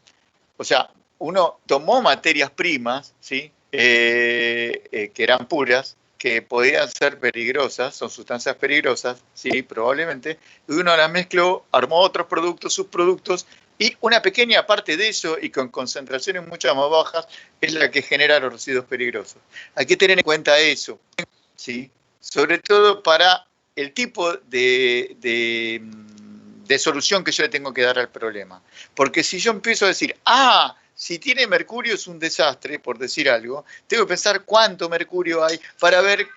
O sea, uno tomó materias primas, ¿sí?, que eran puras, que podían ser peligrosas, son sustancias peligrosas, sí, probablemente, y uno las mezcló, armó otros productos, subproductos, y una pequeña parte de eso, y con concentraciones mucho más bajas, es la que genera los residuos peligrosos. Hay que tener en cuenta eso, ¿sí?, sobre todo para el tipo de solución que yo le tengo que dar al problema. Porque si yo empiezo a decir, si tiene mercurio es un desastre, por decir algo, tengo que pensar cuánto mercurio hay para ver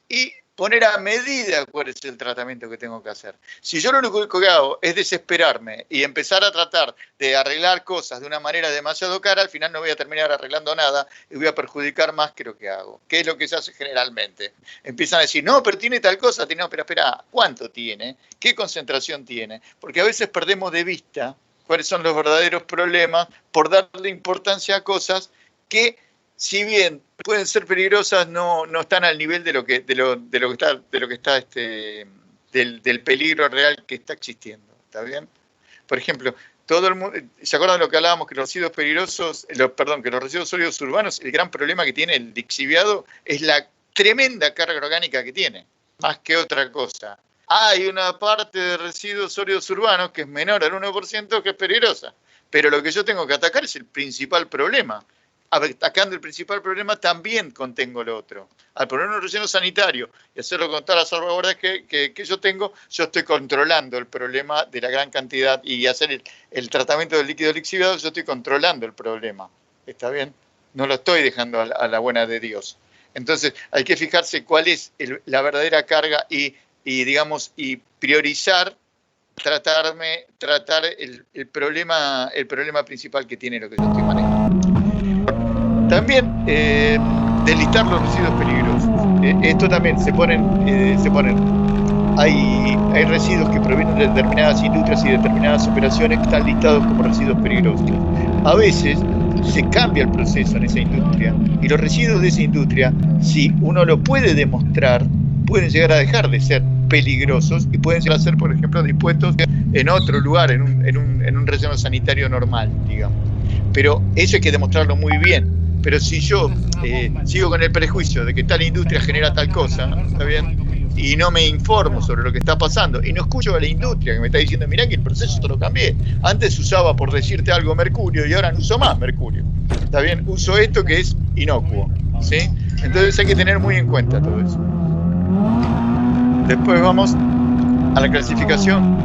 y poner a medida cuál es el tratamiento que tengo que hacer. Si yo lo único que hago es desesperarme y empezar a tratar de arreglar cosas de una manera demasiado cara, al final no voy a terminar arreglando nada y voy a perjudicar más que lo que hago. ¿Qué es lo que se hace generalmente? Empiezan a decir, no, pero tiene tal cosa, no, pero espera, ¿cuánto tiene? ¿Qué concentración tiene? Porque a veces perdemos de vista cuáles son los verdaderos problemas por darle importancia a cosas que, si bien pueden ser peligrosas, no están al nivel del peligro real que está existiendo. ¿Está bien? Por ejemplo, todo el mundo, ¿se acuerdan de lo que hablábamos? Que los residuos peligrosos, que los residuos sólidos urbanos, el gran problema que tiene el lixiviado es la tremenda carga orgánica que tiene, más que otra cosa. Hay una parte de residuos sólidos urbanos que es menor al 1% que es peligrosa, pero lo que yo tengo que atacar es el principal problema. Atacando el principal problema también contengo lo otro. Al poner un relleno sanitario y hacerlo con todas las salvaguardas que yo tengo, yo estoy controlando el problema de la gran cantidad, y hacer el tratamiento del líquido lixiviado, yo estoy controlando el problema. ¿Está bien? No lo estoy dejando a la buena de Dios. Entonces hay que fijarse cuál es la verdadera carga y priorizar, tratar el problema principal que tiene lo que yo estoy manejando. También deslistar los residuos peligrosos. Esto también se ponen. Hay residuos que provienen de determinadas industrias y determinadas operaciones que están listados como residuos peligrosos. A veces se cambia el proceso en esa industria y los residuos de esa industria, si uno lo puede demostrar, pueden llegar a dejar de ser peligrosos y pueden llegar a ser, por ejemplo, dispuestos en otro lugar, en un relleno sanitario normal, digamos. Pero eso hay que demostrarlo muy bien. Pero si yo sigo con el prejuicio de que tal industria genera tal cosa, ¿está bien?, y no me informo sobre lo que está pasando, y no escucho a la industria que me está diciendo, mirá que el proceso te lo cambié. Antes usaba, por decirte algo, mercurio, y ahora no uso más mercurio. ¿Está bien? Uso esto que es inocuo, ¿sí? Entonces hay que tener muy en cuenta todo eso. Después vamos a la clasificación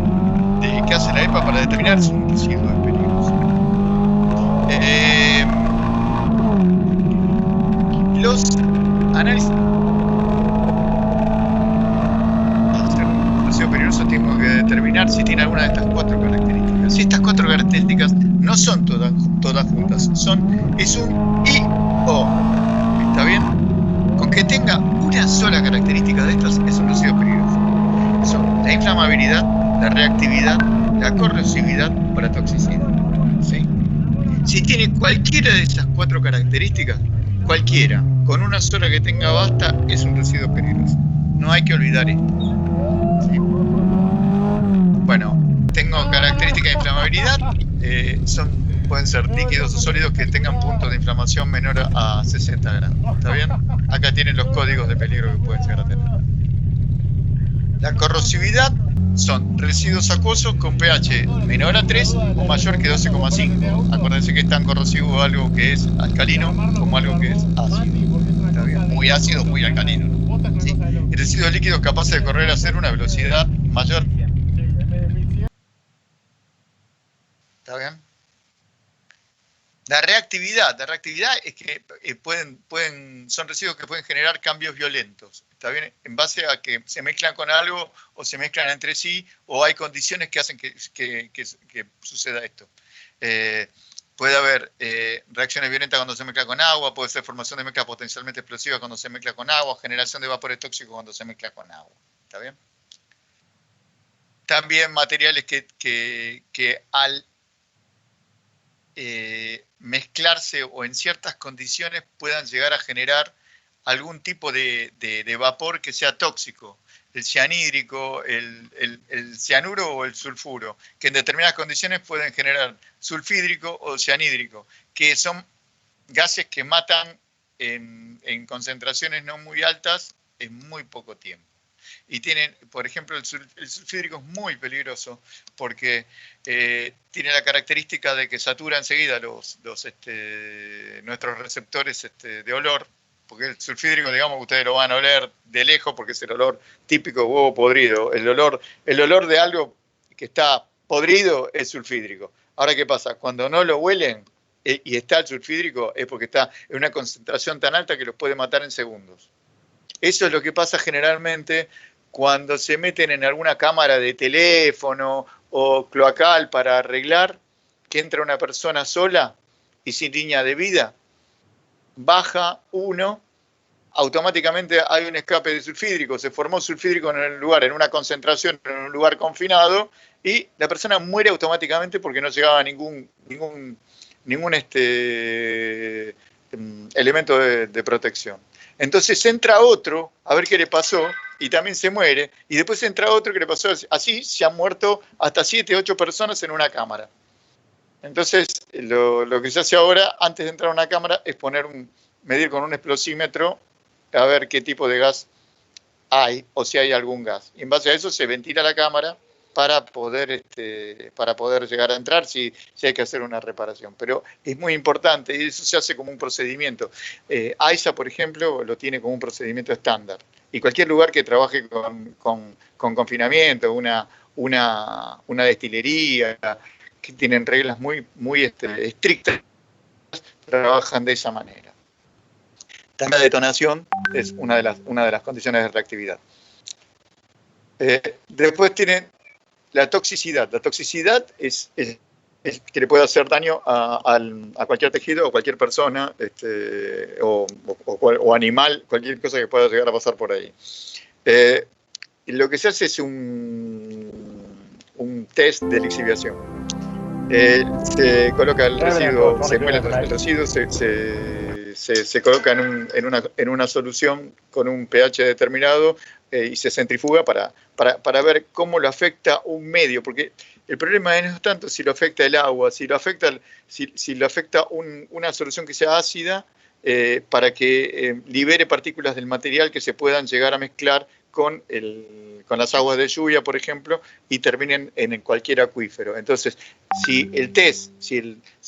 que hace la EPA para determinar si un residuo es peligroso. Los análisis de un residuo peligroso tengo que determinar si tiene alguna de estas 4 características. Si estas 4 características no son todas juntas, es un y o. ¿Está bien? Con que tenga una sola característica de estas es un residuo peligroso. Son la inflamabilidad, la reactividad, la corrosividad o la toxicidad. ¿Sí? Si tiene cualquiera de esas 4 características, cualquiera, con una sola que tenga basta, es un residuo peligroso. No hay que olvidar esto. ¿Sí? Bueno, tengo características de inflamabilidad, pueden ser líquidos o sólidos que tengan puntos de inflamación menor a 60 grados. ¿Está bien? Acá tienen los códigos de peligro que pueden llegar a tener. La corrosividad son residuos acuosos con pH menor a 3 o mayor que 12,5. Acuérdense que es tan corrosivo algo que es alcalino como algo que es ácido. ¿Está bien? Muy ácido, muy alcalino. ¿Sí? El residuo líquido es capaz de correr a ser una velocidad mayor La reactividad es que son residuos que pueden generar cambios violentos, ¿está bien? En base a que se mezclan con algo o se mezclan entre sí o hay condiciones que hacen que suceda esto. Puede haber reacciones violentas cuando se mezcla con agua, puede ser formación de mezclas potencialmente explosivas cuando se mezcla con agua, generación de vapores tóxicos cuando se mezcla con agua, ¿está bien? También materiales que al mezclarse o en ciertas condiciones puedan llegar a generar algún tipo de vapor que sea tóxico. El cianhídrico, el cianuro o el sulfuro, que en determinadas condiciones pueden generar sulfídrico o cianhídrico, que son gases que matan en concentraciones no muy altas en muy poco tiempo. Y tienen, por ejemplo, el sulfídrico es muy peligroso porque tiene la característica de que satura enseguida nuestros receptores de olor, porque el sulfídrico, digamos que ustedes lo van a oler de lejos porque es el olor típico de huevo podrido. El olor de algo que está podrido es sulfídrico. Ahora, ¿qué pasa? Cuando no lo huelen y está el sulfídrico es porque está en una concentración tan alta que los puede matar en segundos. Eso es lo que pasa generalmente cuando se meten en alguna cámara de teléfono o cloacal para arreglar, que entra una persona sola y sin línea de vida, baja uno, automáticamente hay un escape de sulfídrico, se formó sulfídrico en el lugar, en una concentración, en un lugar confinado, y la persona muere automáticamente porque no llegaba ningún elemento de protección. Entonces entra otro a ver qué le pasó y también se muere, y después entra otro que le pasó así, se han muerto hasta 7, 8 personas en una cámara. Entonces lo que se hace ahora, antes de entrar a una cámara, es medir con un explosímetro a ver qué tipo de gas hay o si hay algún gas. Y en base a eso se ventila la cámara para poder llegar a entrar si hay que hacer una reparación. Pero es muy importante y eso se hace como un procedimiento. AISA, por ejemplo, lo tiene como un procedimiento estándar. Y cualquier lugar que trabaje con confinamiento, una destilería, que tienen reglas muy estrictas, trabajan de esa manera. También la detonación es una de las condiciones de reactividad. Después tienen la toxicidad. La toxicidad es que le puede hacer daño a cualquier tejido o cualquier persona o animal, cualquier cosa que pueda llegar a pasar por ahí. Lo que se hace es un test de lixiviación. Se coloca el residuo, se muele el residuo, se coloca en una solución con un pH determinado y se centrifuga para ver cómo lo afecta un medio, porque el problema no es tanto si lo afecta el agua, si lo afecta una solución que sea ácida, para que libere partículas del material que se puedan llegar a mezclar con las aguas de lluvia, por ejemplo, y terminen en cualquier acuífero. Entonces, si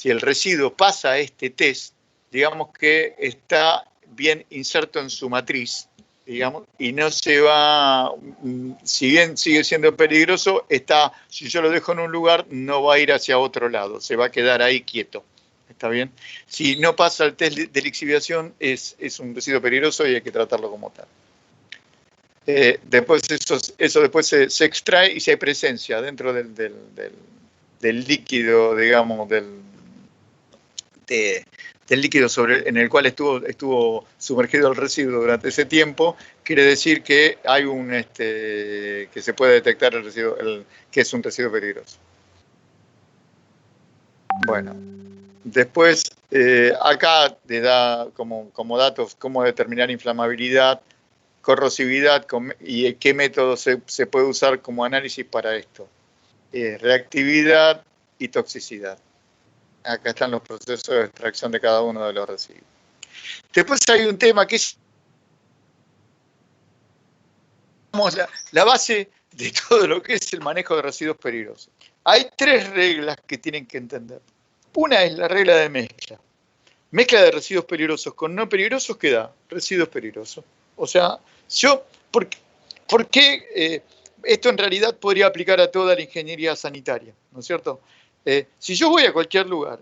el residuo pasa este test, digamos que está bien inserto en su matriz, digamos, y no se va, si bien sigue siendo peligroso, si yo lo dejo en un lugar, no va a ir hacia otro lado, se va a quedar ahí quieto. ¿Está bien? Si no pasa el test de lixiviación, es un residuo peligroso y hay que tratarlo como tal. Después eso después se extrae y si hay presencia dentro del líquido, digamos, del líquido en el cual estuvo sumergido el residuo durante ese tiempo, quiere decir que hay que se puede detectar el residuo, que es un residuo peligroso. Bueno, después acá le da como datos cómo determinar inflamabilidad, corrosividad y qué método se puede usar como análisis para esto. Reactividad y toxicidad. Acá están los procesos de extracción de cada uno de los residuos. Después hay un tema que es la base de todo lo que es el manejo de residuos peligrosos. Hay 3 reglas que tienen que entender. Una es la regla de mezcla. Mezcla de residuos peligrosos con no peligrosos, ¿qué da? Residuos peligrosos. O sea, ¿por qué esto en realidad podría aplicar a toda la ingeniería sanitaria? ¿No es cierto? Si yo voy a cualquier lugar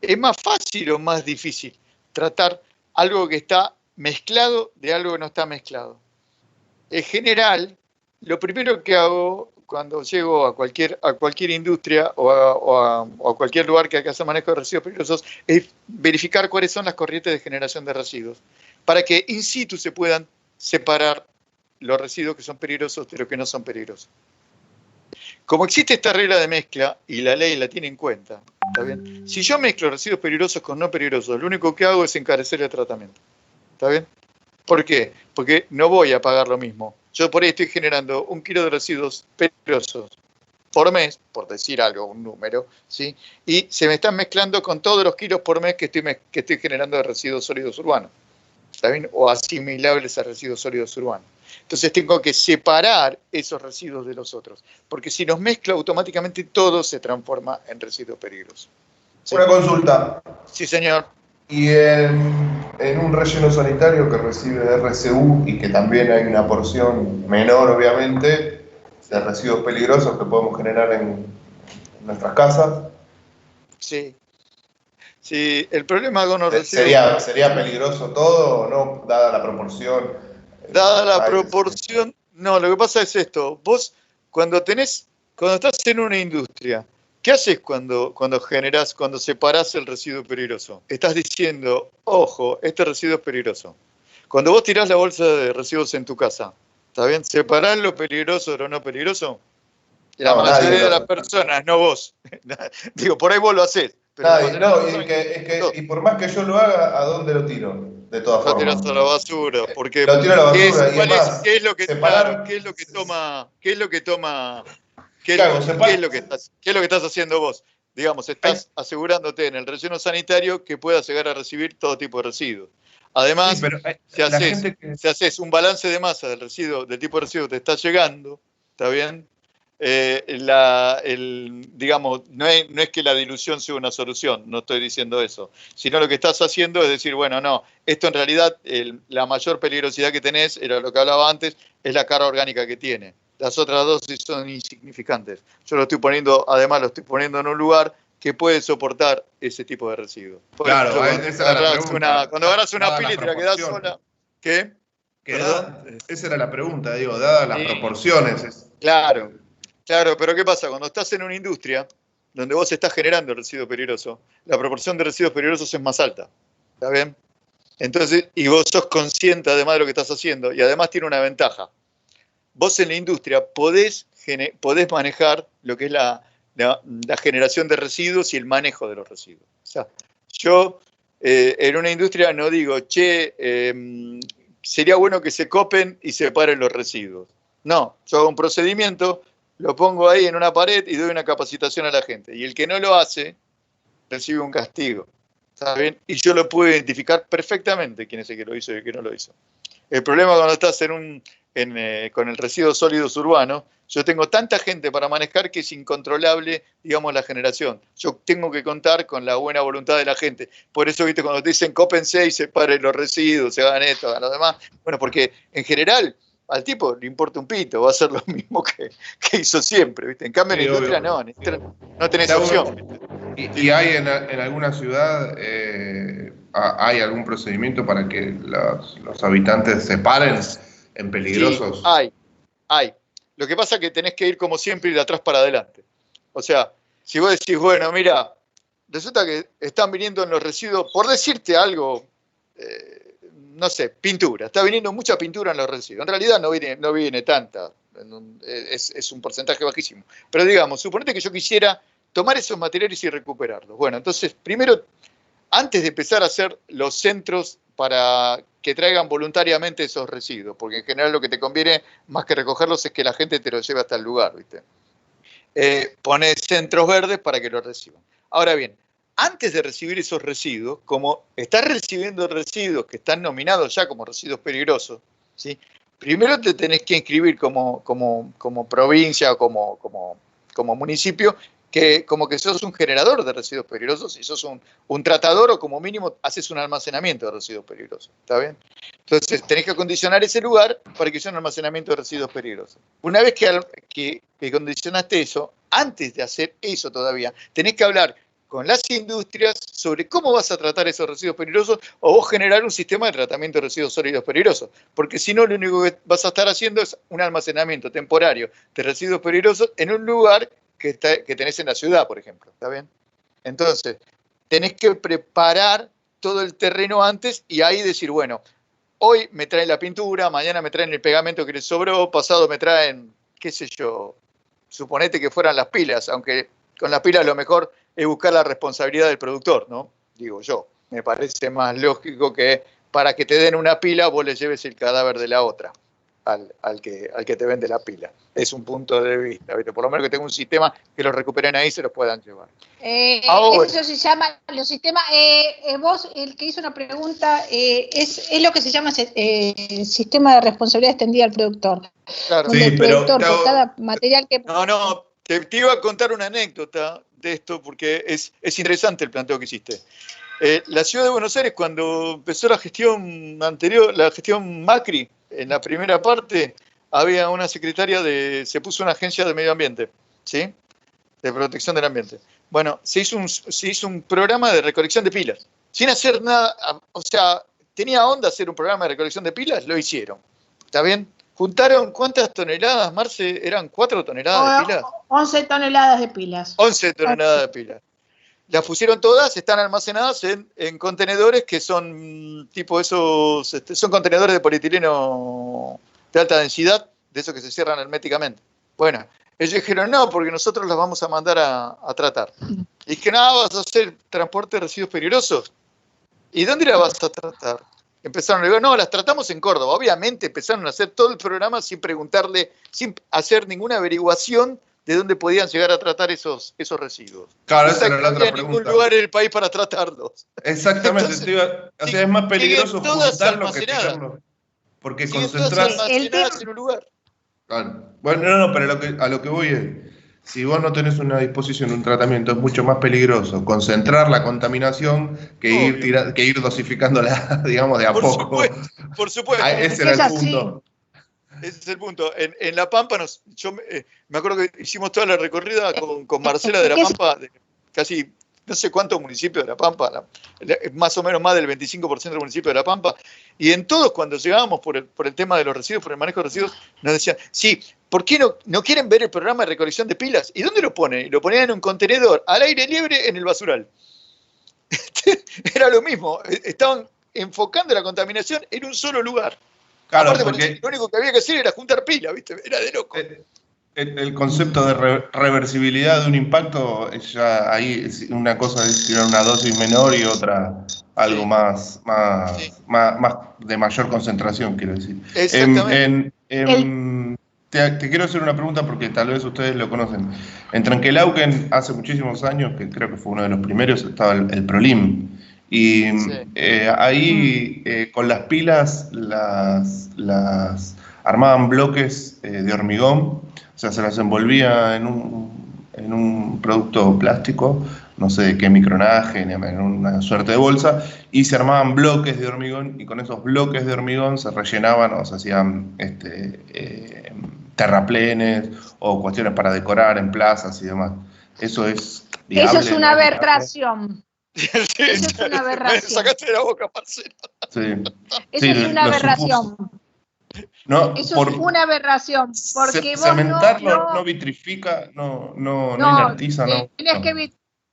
¿Es más fácil o más difícil tratar algo que está mezclado de algo que no está mezclado? En general, lo primero que hago cuando llego a cualquier industria o a cualquier lugar que haga manejo de residuos peligrosos es verificar cuáles son las corrientes de generación de residuos, para que in situ se puedan separar los residuos que son peligrosos de los que no son peligrosos. Como existe esta regla de mezcla, y la ley la tiene en cuenta, ¿está bien? Si yo mezclo residuos peligrosos con no peligrosos, lo único que hago es encarecer el tratamiento. ¿Está bien? ¿Por qué? Porque no voy a pagar lo mismo. Yo por ahí estoy generando 1 kilo de residuos peligrosos por mes, por decir algo, un número, ¿sí? Y se me están mezclando con todos los kilos por mes que estoy generando de residuos sólidos urbanos, ¿está bien? O asimilables a residuos sólidos urbanos. Entonces tengo que separar esos residuos de los otros, porque si los mezclo automáticamente todo se transforma en residuos peligrosos. ¿Sí? Una consulta. Sí, señor. Y en un relleno sanitario que recibe RCU y que también hay una porción menor, obviamente, de residuos peligrosos que podemos generar en nuestras casas. Sí. Sí, el problema con los residuos... ¿Sería peligroso todo o no, dada la proporción? Dada la proporción... No, lo que pasa es esto. Vos, cuando estás en una industria, ¿qué haces cuando separás el residuo peligroso? Estás diciendo, ojo, este residuo es peligroso. Cuando vos tirás la bolsa de residuos en tu casa, ¿está bien? ¿Separás lo peligroso de lo no peligroso? La mayoría de las personas, no vos. Digo, por ahí vos lo hacés. Y por más que yo lo haga, ¿a dónde lo tiro? De todas formas. Lo tirás a la basura. Porque lo tiro a la basura. ¿Qué es lo que estás haciendo vos? Digamos, estás asegurándote en el relleno sanitario que puedas llegar a recibir todo tipo de residuos. Además, si haces un balance de masa del tipo de residuo que te está llegando, ¿está bien? Digamos, no es que la dilución sea una solución, no estoy diciendo eso, sino lo que estás haciendo es decir, bueno, no, esto en realidad, la mayor peligrosidad que tenés, era lo que hablaba antes, es la carga orgánica que tiene. Las otras dosis son insignificantes. Yo lo estoy poniendo en un lugar que puede soportar ese tipo de residuos. Claro, cuando agarras una pila y te la quedás sola, ¿qué? Esa era la pregunta, digo, dadas las proporciones. Claro, pero ¿qué pasa? Cuando estás en una industria donde vos estás generando residuo peligroso, la proporción de residuos peligrosos es más alta. ¿Está bien? Entonces, y vos sos consciente además de lo que estás haciendo, y además tiene una ventaja. Vos en la industria podés manejar lo que es la generación de residuos y el manejo de los residuos. O sea, yo en una industria no digo, sería bueno que se copen y separen los residuos. No, yo hago un procedimiento, lo pongo ahí en una pared y doy una capacitación a la gente. Y el que no lo hace, recibe un castigo. ¿Está bien? Y yo lo puedo identificar perfectamente quién es el que lo hizo y el que no lo hizo. El problema cuando estás con el residuo sólidos urbano, yo tengo tanta gente para manejar que es incontrolable, digamos, la generación. Yo tengo que contar con la buena voluntad de la gente. Por eso, viste, cuando te dicen cópense y separen los residuos, se hagan esto, hagan lo demás. Bueno, porque en general al tipo le importa un pito, va a hacer lo mismo que hizo siempre, ¿viste? En cambio en la industria no tenés opción. ¿Y hay en alguna ciudad, hay algún procedimiento para que los habitantes separen en peligrosos? Sí, hay. Lo que pasa es que tenés que ir como siempre y de atrás para adelante. O sea, si vos decís, bueno, mira, resulta que están viniendo en los residuos, por decirte algo, no sé, pintura. Está viniendo mucha pintura en los residuos. En realidad no viene tanta, es un porcentaje bajísimo. Pero digamos, suponete que yo quisiera tomar esos materiales y recuperarlos. Bueno, entonces, primero, antes de empezar a hacer los centros para que traigan voluntariamente esos residuos, porque en general lo que te conviene, más que recogerlos, es que la gente te los lleve hasta el lugar, ¿viste? Pones centros verdes para que los reciban. Ahora bien, antes de recibir esos residuos, como estás recibiendo residuos que están nominados ya como residuos peligrosos, ¿sí? Primero te tenés que inscribir como provincia o como municipio, que como que sos un generador de residuos peligrosos y sos un tratador o como mínimo haces un almacenamiento de residuos peligrosos. ¿Está bien? Entonces tenés que acondicionar ese lugar para que sea un almacenamiento de residuos peligrosos. Una vez que condicionaste eso, antes de hacer eso todavía, tenés que hablar con las industrias sobre cómo vas a tratar esos residuos peligrosos o vos generar un sistema de tratamiento de residuos sólidos peligrosos. Porque si no, lo único que vas a estar haciendo es un almacenamiento temporario de residuos peligrosos en un lugar que tenés en la ciudad, por ejemplo. ¿Está bien? Entonces, tenés que preparar todo el terreno antes y ahí decir, bueno, hoy me traen la pintura, mañana me traen el pegamento que les sobró, pasado me traen, qué sé yo, suponete que fueran las pilas, aunque con las pilas lo mejor es buscar la responsabilidad del productor, ¿no? Digo yo, me parece más lógico que para que te den una pila vos le lleves el cadáver de la otra al que te vende la pila. Es un punto de vista, ¿viste? Por lo menos que tenga un sistema que los recuperen ahí y se los puedan llevar. Eso se llama, los sistemas, vos, el que hizo una pregunta, es lo que se llama sistema de responsabilidad extendida al productor. Claro. Donde Sí, el pero productor, por cada material que... No, te iba a contar una anécdota de esto porque es interesante el planteo que hiciste. La ciudad de Buenos Aires, cuando empezó la gestión anterior, la gestión Macri, en la primera parte había una secretaria se puso una agencia de medio ambiente, ¿sí? De protección del ambiente. Bueno, se hizo un programa de recolección de pilas, sin hacer nada, o sea, tenía onda hacer un programa de recolección de pilas, lo hicieron, ¿está bien? Juntaron, ¿cuántas toneladas, Marce? ¿Eran 4 toneladas de pilas? 11 toneladas de pilas. 11 toneladas de pilas. Las pusieron todas, están almacenadas en contenedores que son tipo esos, son contenedores de polietileno de alta densidad, de esos que se cierran herméticamente. Bueno, ellos dijeron, no, porque nosotros las vamos a mandar a tratar. Y que nada, vas a hacer transporte de residuos peligrosos. ¿Y dónde las vas a tratar? Empezaron a decir, no, las tratamos en Córdoba. Obviamente empezaron a hacer todo el programa sin preguntarle, sin hacer ninguna averiguación de dónde podían llegar a tratar esos residuos. Claro, O sea, esa era la otra no había ningún pregunta. lugar en el país para tratarlos. Exactamente, Entonces, o sea, es más peligroso siguen todas juntarlo que almacenadas. tirarlo. Porque Siguen todas concentrar. almacenadas en un lugar. Claro. Bueno, no, pero a lo que voy es, si vos no tenés una disposición, un tratamiento, es mucho más peligroso concentrar la contaminación que ir dosificándola, digamos, de a poco. Por supuesto. Ese era el punto. Ese es el punto. En La Pampa, yo me acuerdo que hicimos toda la recorrida con Marcela de La Pampa, de casi no sé cuántos municipios de La Pampa, más o menos más del 25% del municipio de La Pampa, y en todos cuando llegábamos por el tema de los residuos, por el manejo de residuos, nos decían, sí, ¿por qué no quieren ver el programa de recolección de pilas? ¿Y dónde lo ponen? Y lo ponían en un contenedor, al aire libre, en el basural. Era lo mismo, estaban enfocando la contaminación en un solo lugar. Claro, aparte, porque lo único que había que hacer era juntar pilas, ¿viste? Era de loco. el concepto de reversibilidad de un impacto, ya ahí es una cosa es tirar una dosis menor y otra algo más de mayor concentración, quiero decir. Exactamente. Te quiero hacer una pregunta porque tal vez ustedes lo conocen. En Trenquelauquen, hace muchísimos años, que creo que fue uno de los primeros, estaba el Prolim. Y ahí con las pilas las armaban bloques de hormigón, o sea, se las envolvía en un producto plástico, no sé de qué micronaje, en una suerte de bolsa, y se armaban bloques de hormigón, y con esos bloques de hormigón se rellenaban o se hacían terraplenes o cuestiones para decorar en plazas y demás. Eso es viable. Eso es una aberración. Eso es una aberración. Me sacaste de la boca, Marcelo. Sí. Eso es una aberración. No, eso es una aberración. Porque vos cementarlo no vitrifica, no inertiza, no.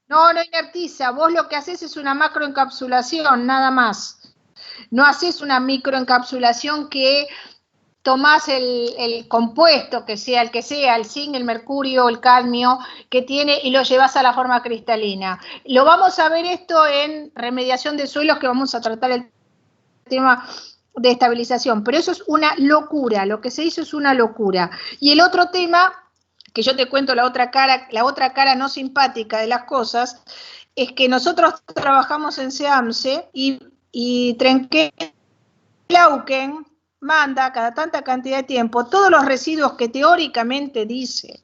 No inertiza. Vos lo que haces es una macroencapsulación, nada más. No haces una microencapsulación que tomás el compuesto, que sea el que sea, el zinc, el mercurio, el cadmio, que tiene, y lo llevas a la forma cristalina. Lo vamos a ver esto en remediación de suelos, que vamos a tratar el tema de estabilización, pero eso es una locura, lo que se hizo es una locura. Y el otro tema, que yo te cuento la otra cara no simpática de las cosas, es que nosotros trabajamos en SEAMSE y Trenquelauquen manda cada tanta cantidad de tiempo todos los residuos que teóricamente dice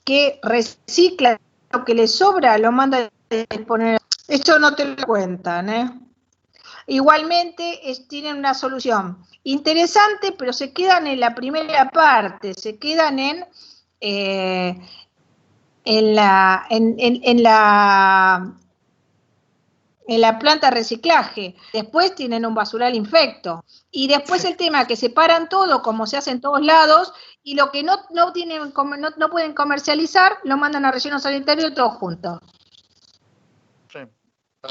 que recicla, lo que le sobra lo manda a poner. Esto no te lo cuentan, ¿eh? Igualmente tienen una solución interesante, pero se quedan en la primera parte, se quedan en en la planta de reciclaje. Después tienen un basural infecto. Y después el tema que separan todo, como se hace en todos lados, y lo que no pueden comercializar, lo mandan a relleno sanitario todo junto. Sí.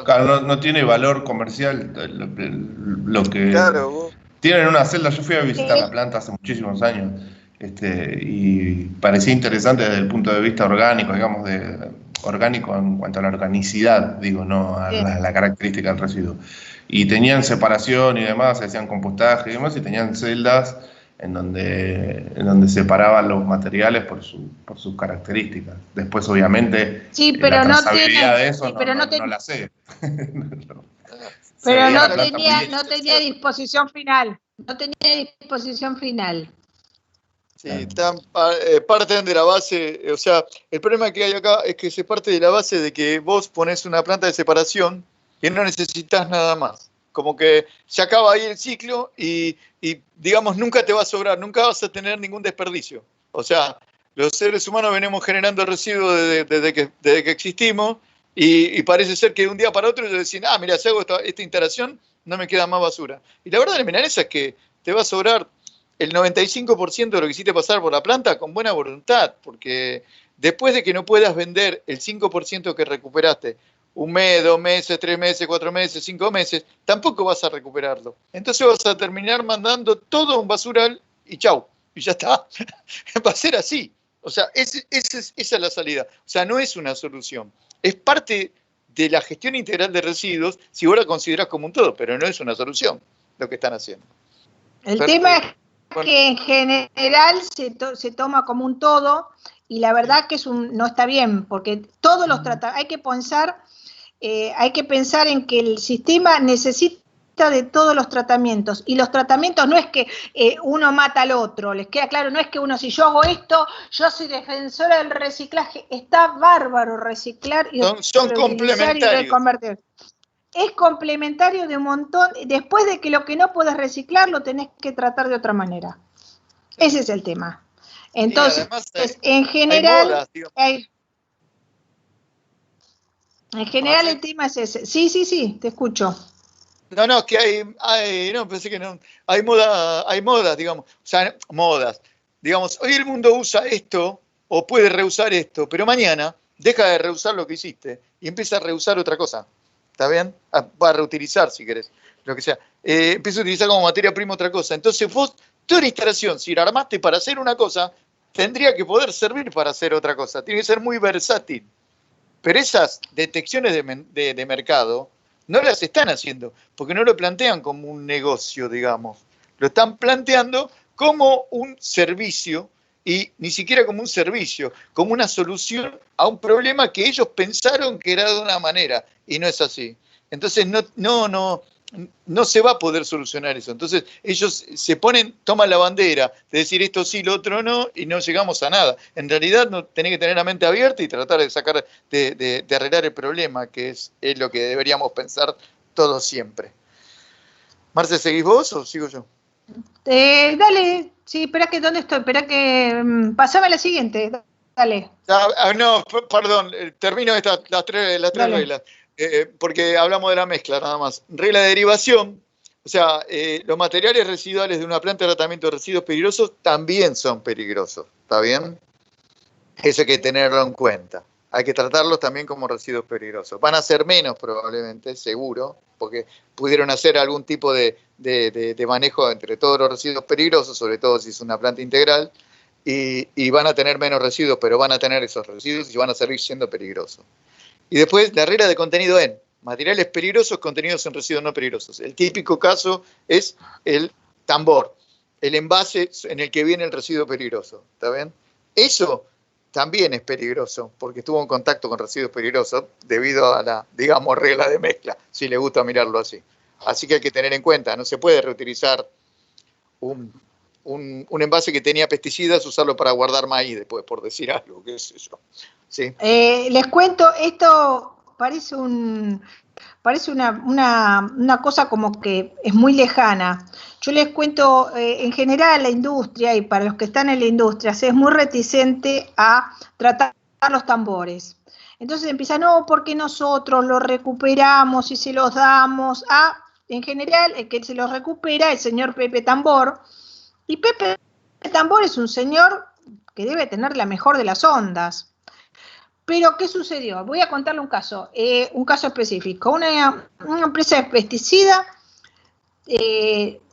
Claro, no tiene valor comercial lo que... Claro. Tienen una celda, yo fui a visitar la planta hace muchísimos años, y parecía interesante desde el punto de vista orgánico, digamos, orgánico en cuanto a la organicidad, digo, no a la característica del residuo. Y tenían separación y demás, hacían compostaje y demás, y tenían celdas en donde separaban los materiales por sus características. Después, obviamente, sí, pero la no trazabilidad de eso sí, pero no la sé. Pero no tenía tenía disposición final. No tenía disposición final. Sí, parten de la base, o sea, el problema que hay acá es que se parte de la base de que vos pones una planta de separación y no necesitas nada más. Como que se acaba ahí el ciclo y digamos, nunca te va a sobrar, nunca vas a tener ningún desperdicio. O sea, los seres humanos venimos generando residuos desde que existimos y parece ser que de un día para otro ellos deciden, mira, si hago esta instalación, no me queda más basura. Y la verdad de la milanesa es que te va a sobrar el 95% de lo que hiciste pasar por la planta con buena voluntad, porque después de que no puedas vender el 5% que recuperaste, 1 mes, 2 meses, 3 meses, 4 meses, 5 meses, tampoco vas a recuperarlo. Entonces vas a terminar mandando todo a un basural y chau, y ya está. Va a ser así. O sea, esa es la salida. O sea, no es una solución. Es parte de la gestión integral de residuos si vos la considerás como un todo, pero no es una solución lo que están haciendo. El tema es que en general se toma como un todo y la verdad que no está bien, porque todos los hay que pensar en que el sistema necesita de todos los tratamientos, y los tratamientos no es que uno mata al otro, les queda claro, no es que uno, si yo hago esto, yo soy defensora del reciclaje, está bárbaro reciclar y son complementarios. Y reconvertir. Es complementario de un montón, después de que lo que no puedes reciclar lo tenés que tratar de otra manera. Ese es el tema. Entonces, en general, el tema es ese. Sí, te escucho. No, que pensé que no. Hay modas, digamos. O sea, modas. Digamos, hoy el mundo usa esto o puede reusar esto, pero mañana deja de reusar lo que hiciste y empieza a reusar otra cosa. ¿Está bien? Va a reutilizar, si querés, lo que sea. Empieza a utilizar como materia prima otra cosa. Entonces vos, toda la instalación, si la armaste para hacer una cosa, tendría que poder servir para hacer otra cosa. Tiene que ser muy versátil. Pero esas detecciones de mercado no las están haciendo, porque no lo plantean como un negocio, digamos. Lo están planteando como un servicio, y ni siquiera como un servicio, como una solución a un problema que ellos pensaron que era de una manera, y no es así. Entonces no se va a poder solucionar eso. Entonces ellos toman la bandera de decir esto sí, lo otro no, y no llegamos a nada. En realidad no tenés que tener la mente abierta y tratar de sacar, de arreglar el problema, que es lo que deberíamos pensar todos siempre. Marce, ¿seguís vos o sigo yo? Dale, sí, espera que, ¿dónde estoy? Espera que, pasame a la siguiente, dale. No, perdón, termino las tres reglas. Porque hablamos de la mezcla nada más. Regla de derivación, o sea, los materiales residuales de una planta de tratamiento de residuos peligrosos también son peligrosos, ¿está bien? Eso hay que tenerlo en cuenta. Hay que tratarlos también como residuos peligrosos. Van a ser menos probablemente, seguro, porque pudieron hacer algún tipo de manejo entre todos los residuos peligrosos, sobre todo si es una planta integral, y van a tener menos residuos, pero van a tener esos residuos y van a seguir siendo peligrosos. Y después la regla de contenido en materiales peligrosos, contenidos en residuos no peligrosos. El típico caso es el tambor, el envase en el que viene el residuo peligroso. ¿Está bien? Eso también es peligroso, porque estuvo en contacto con residuos peligrosos debido a la, digamos, regla de mezcla, si le gusta mirarlo así. Así que hay que tener en cuenta, no se puede reutilizar un envase que tenía pesticidas, usarlo para guardar maíz después, por decir algo, qué sé yo. Sí. Les cuento, esto parece una cosa como que es muy lejana. Yo les cuento, en general la industria, y para los que están en la industria, es muy reticente a tratar los tambores. Entonces empieza, no, porque nosotros los recuperamos y se los damos a, en general, el que se los recupera es el señor Pepe Tambor. Y Pepe Tambor es un señor que debe tener la mejor de las ondas. Pero, ¿qué sucedió? Voy a contarle un caso específico. Una empresa de pesticida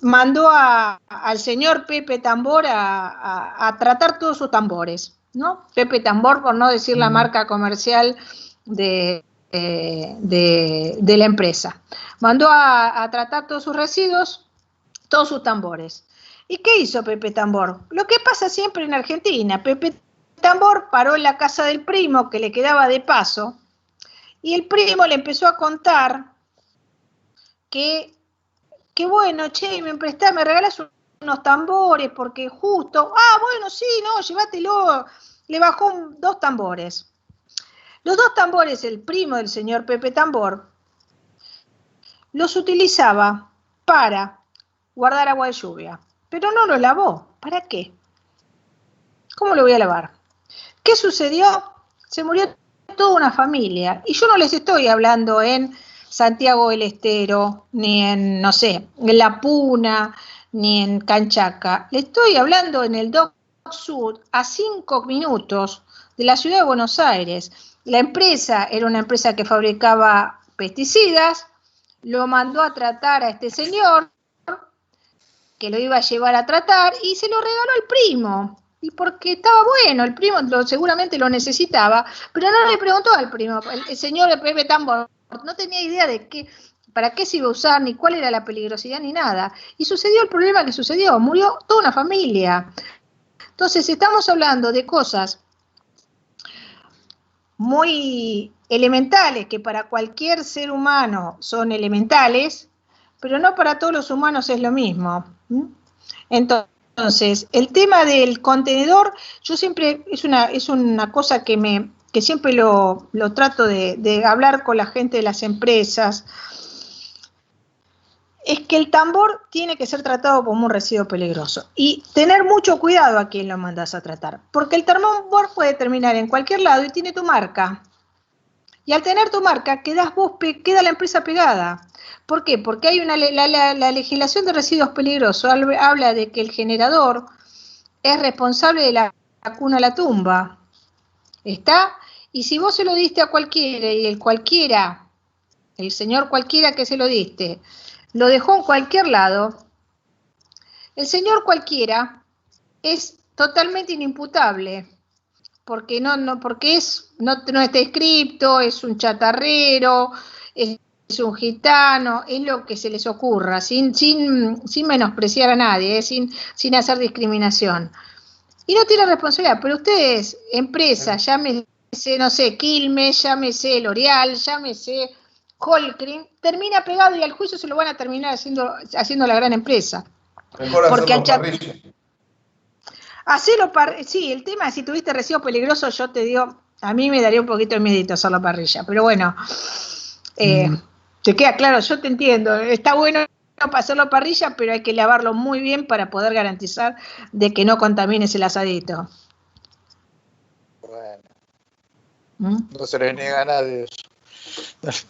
mandó al señor Pepe Tambor a tratar todos sus tambores, ¿no? Pepe Tambor, por no decir la marca comercial de la empresa. Mandó a tratar todos sus residuos, todos sus tambores. ¿Y qué hizo Pepe Tambor? Lo que pasa siempre en Argentina. Pepe Tambor paró en la casa del primo que le quedaba de paso y el primo le empezó a contar que bueno, che, me regalás unos tambores porque justo, bueno, sí, no, llévatelo. Le bajó 2 tambores. Los 2 tambores, el primo del señor Pepe Tambor, los utilizaba para guardar agua de lluvia, pero no los lavó. ¿Para qué? ¿Cómo lo voy a lavar? ¿Qué sucedió? Se murió toda una familia. Y yo no les estoy hablando en Santiago del Estero, ni en, no sé, en La Puna, ni en Canchaca. Le estoy hablando en el Dock Sud, a 5 minutos de la ciudad de Buenos Aires. La empresa era una empresa que fabricaba pesticidas, lo mandó a tratar a este señor, que lo iba a llevar a tratar, y se lo regaló al primo. Y porque estaba bueno, el primo seguramente lo necesitaba, pero no le preguntó al primo. El señor Pepe Tambor no tenía idea de para qué se iba a usar, ni cuál era la peligrosidad, ni nada. Y sucedió el problema que sucedió, murió toda una familia. Entonces estamos hablando de cosas muy elementales, que para cualquier ser humano son elementales, pero no para todos los humanos es lo mismo. Entonces, el tema del contenedor, yo siempre, es una cosa que siempre lo trato de hablar con la gente de las empresas, es que el tambor tiene que ser tratado como un residuo peligroso. Y tener mucho cuidado a quién lo mandas a tratar, porque el tambor puede terminar en cualquier lado y tiene tu marca. Y al tener tu marca, queda la empresa pegada. ¿Por qué? Porque hay la legislación de residuos peligrosos habla de que el generador es responsable de la cuna a la tumba. ¿Está? Y si vos se lo diste a cualquiera y el señor cualquiera que se lo diste, lo dejó en cualquier lado, el señor cualquiera es totalmente inimputable. Porque porque no está inscripto, es un chatarrero, es un gitano, es lo que se les ocurra, sin menospreciar a nadie, sin hacer discriminación. Y no tiene responsabilidad, pero ustedes, empresa, llámese, no sé, Quilmes, llámese L'Oreal, llámese Holcrim, termina pegado y al juicio se lo van a terminar haciendo la gran empresa. Mejor hacerlo parrilla. Sí, el tema es si tuviste residuos peligrosos, yo te digo, a mí me daría un poquito de miedito hacerlo parrilla, pero bueno, te queda claro, yo te entiendo, está bueno para hacerlo parrilla, pero hay que lavarlo muy bien para poder garantizar de que no contamines el asadito. Bueno, no se le niega a nadie eso.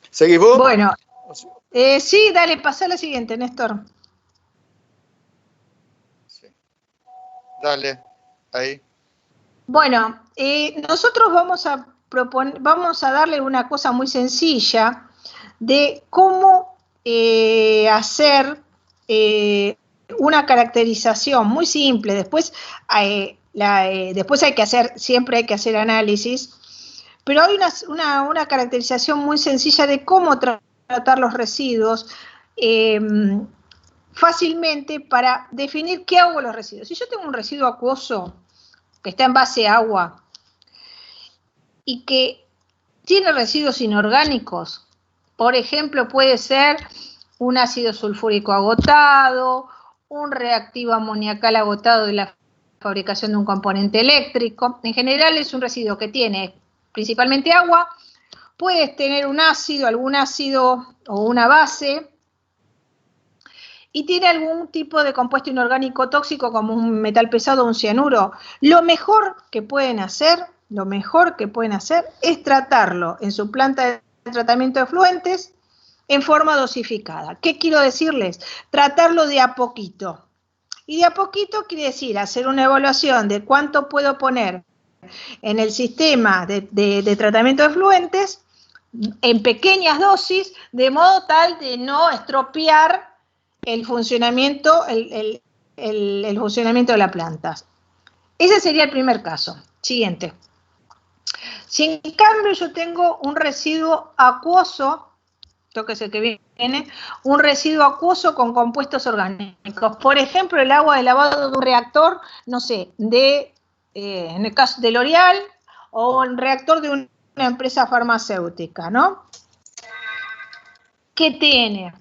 ¿Seguís vos? Bueno, sí, dale, pasá a la siguiente, Néstor. Dale, ahí. Bueno, nosotros vamos a darle una cosa muy sencilla de cómo hacer una caracterización muy simple. Después siempre hay que hacer análisis, pero hay una caracterización muy sencilla de cómo tratar los residuos fácilmente para definir qué hago con los residuos. Si yo tengo un residuo acuoso que está en base a agua y que tiene residuos inorgánicos, por ejemplo, puede ser un ácido sulfúrico agotado, un reactivo amoniacal agotado de la fabricación de un componente eléctrico. En general es un residuo que tiene principalmente agua, puedes tener un ácido, algún ácido o una base, y tiene algún tipo de compuesto inorgánico tóxico como un metal pesado o un cianuro. Lo mejor que pueden hacer lo mejor que pueden hacer es tratarlo en su planta de tratamiento de efluentes en forma dosificada. ¿Qué quiero decirles? Tratarlo de a poquito. Y de a poquito quiere decir hacer una evaluación de cuánto puedo poner en el sistema de tratamiento de efluentes en pequeñas dosis, de modo tal de no estropear el funcionamiento, el funcionamiento de la planta. Ese sería el primer caso. Siguiente. Si en cambio yo tengo un residuo acuoso, esto que es el que viene, un residuo acuoso con compuestos orgánicos, por ejemplo, el agua de lavado de un reactor, no sé, en el caso de L'Oréal, o un reactor de una empresa farmacéutica, ¿no? ¿Qué tiene?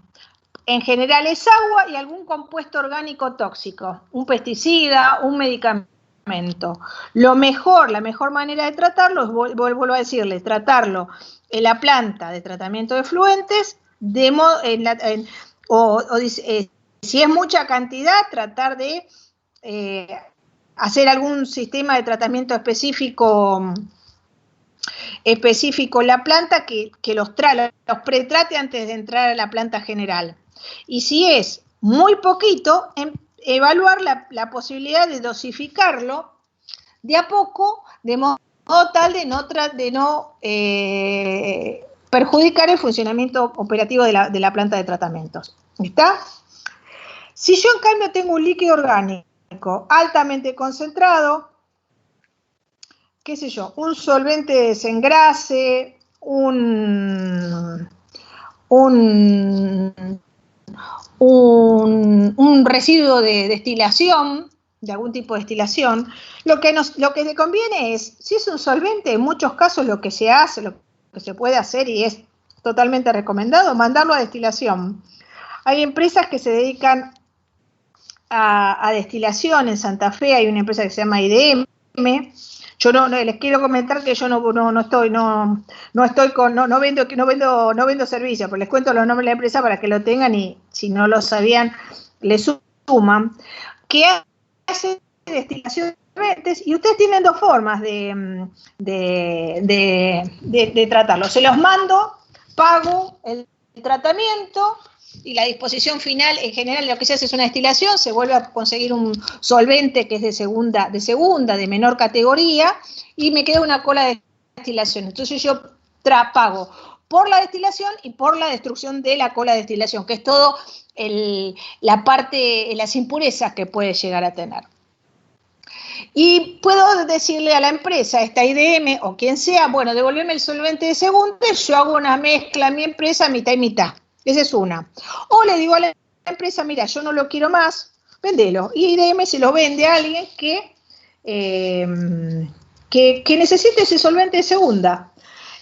En general es agua y algún compuesto orgánico tóxico, un pesticida, un medicamento. La mejor manera de tratarlo, vuelvo a decirle, tratarlo en la planta de tratamiento de efluentes, si es mucha cantidad, tratar de hacer algún sistema de tratamiento específico en la planta que los pretrate antes de entrar a la planta general. Y si es muy poquito, evaluar la posibilidad de dosificarlo de a poco, de modo tal de no perjudicar el funcionamiento operativo de la planta de tratamientos. ¿Está? Si yo en cambio tengo un líquido orgánico altamente concentrado, qué sé yo, un solvente de desengrase, un residuo de destilación, de algún tipo de destilación, lo que le conviene es, si es un solvente, en muchos casos lo que se hace, lo que se puede hacer y es totalmente recomendado, mandarlo a destilación. Hay empresas que se dedican a destilación. En Santa Fe hay una empresa que se llama IDM. Yo no les quiero comentar que yo no vendo servicios, pero les cuento los nombres de la empresa para que lo tengan y si no lo sabían, le suman, que hace destilación de solventes y ustedes tienen dos formas de tratarlo. Se los mando, pago el tratamiento y la disposición final, en general lo que se hace es una destilación, se vuelve a conseguir un solvente que es de segunda, de menor categoría, y me queda una cola de destilación. Entonces yo pago por la destilación y por la destrucción de la cola de destilación, que es todo las impurezas que puede llegar a tener. Y puedo decirle a la empresa, esta IDM o quien sea, bueno, devolverme el solvente de segunda, yo hago una mezcla en mi empresa mitad y mitad. Esa es una. O le digo a la empresa, mira, yo no lo quiero más, vendelo. Y IDM se lo vende a alguien que necesite ese solvente de segunda.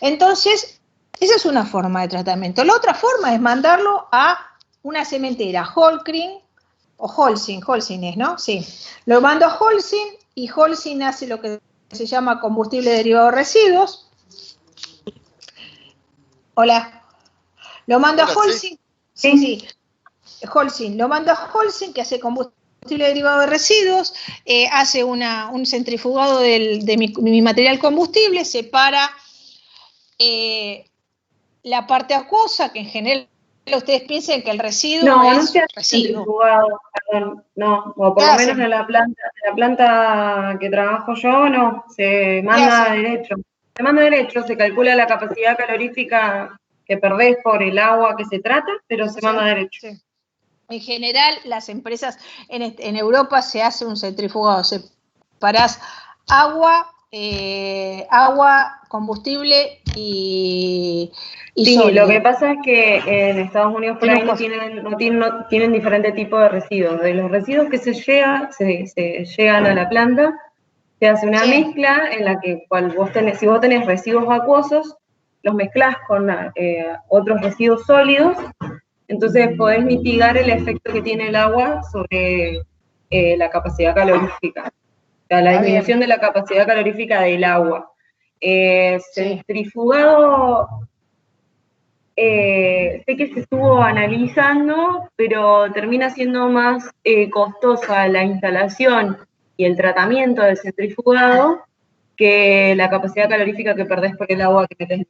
Entonces, esa es una forma de tratamiento. La otra forma es mandarlo a una cementera, Holcim o Holcim es, ¿no? Sí. Lo mando a Holcim y Holcim hace lo que se llama combustible derivado de residuos. Hola. Lo mando a Holcim. Sí. Holcim. Lo mando a Holcim, que hace combustible derivado de residuos, hace un centrifugado de mi material combustible, separa la parte acuosa, que en general ustedes piensen que el residuo es residuo. Perdón, no, o por lo menos en la planta que trabajo yo, no, se manda derecho. Se manda derecho, se calcula la capacidad calorífica que perdés por el agua que se trata, pero se manda derecho. Sí. En general, las empresas en Europa se hace un centrifugado, separás agua, combustible y sólido. Lo que pasa es que en Estados Unidos por ahí tienen diferente tipo de residuos. De los residuos que se llegan a la planta, se hace una mezcla en la que si vos tenés residuos acuosos, los mezclás con otros residuos sólidos, entonces podés mitigar el efecto que tiene el agua sobre la capacidad calorífica, o sea, la disminución de la capacidad calorífica del agua. Centrifugado, sé que se estuvo analizando, pero termina siendo más costosa la instalación y el tratamiento del centrifugado que la capacidad calorífica que perdés por el agua que metés.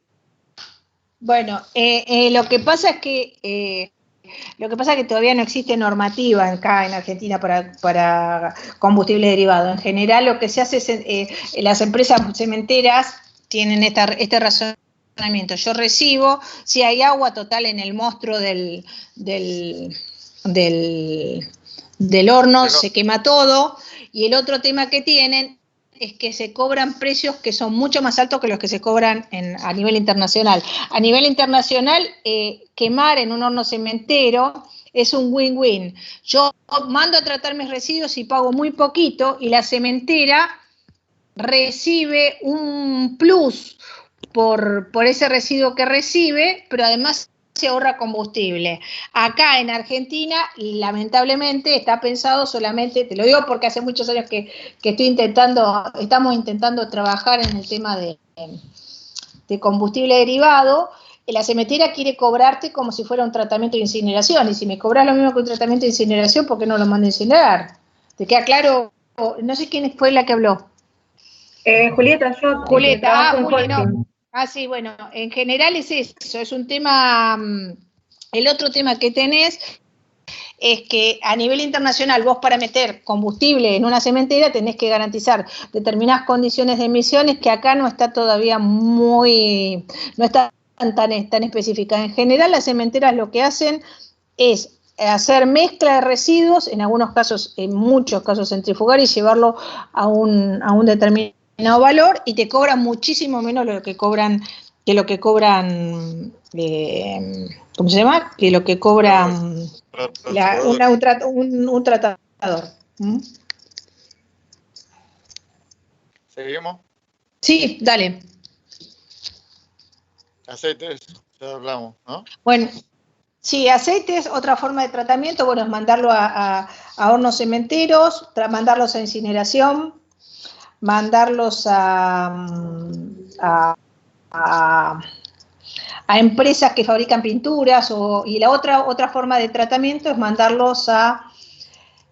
Bueno, lo que pasa es que todavía no existe normativa acá en Argentina para combustible derivado. En general, lo que se hace es, las empresas cementeras tienen este razonamiento. Yo recibo, si hay agua total en el monstruo del horno, se quema todo. Y el otro tema que tienen es que se cobran precios que son mucho más altos que los que se cobran a nivel internacional. A nivel internacional, quemar en un horno cementero es un win-win. Yo mando a tratar mis residuos y pago muy poquito, y la cementera recibe un plus por ese residuo que recibe, pero además se ahorra combustible. Acá en Argentina, lamentablemente, está pensado solamente, te lo digo porque hace muchos años que estamos intentando trabajar en el tema de combustible derivado. La cementera quiere cobrarte como si fuera un tratamiento de incineración, y si me cobras lo mismo que un tratamiento de incineración, ¿por qué no lo mando a incinerar? ¿Te queda claro? No sé quién fue la que habló. Julieta, yo Julieta, Juli, no. Sí, bueno, en general es eso, es un tema. El otro tema que tenés es que a nivel internacional, vos para meter combustible en una cementera tenés que garantizar determinadas condiciones de emisiones que acá no está todavía no está tan específica. En general, las cementeras lo que hacen es hacer mezcla de residuos, en algunos casos, en muchos casos centrifugar, y llevarlo a un determinado valor, y te cobran muchísimo menos ¿cómo se llama? Que lo que cobran un tratador. ¿Mm? ¿Seguimos? Sí, dale. Aceites, ya hablamos, ¿no? Bueno, sí, aceites, otra forma de tratamiento, bueno, es mandarlo a hornos cementeros, mandarlos a incineración, mandarlos a empresas que fabrican pinturas, y la otra forma de tratamiento es mandarlos a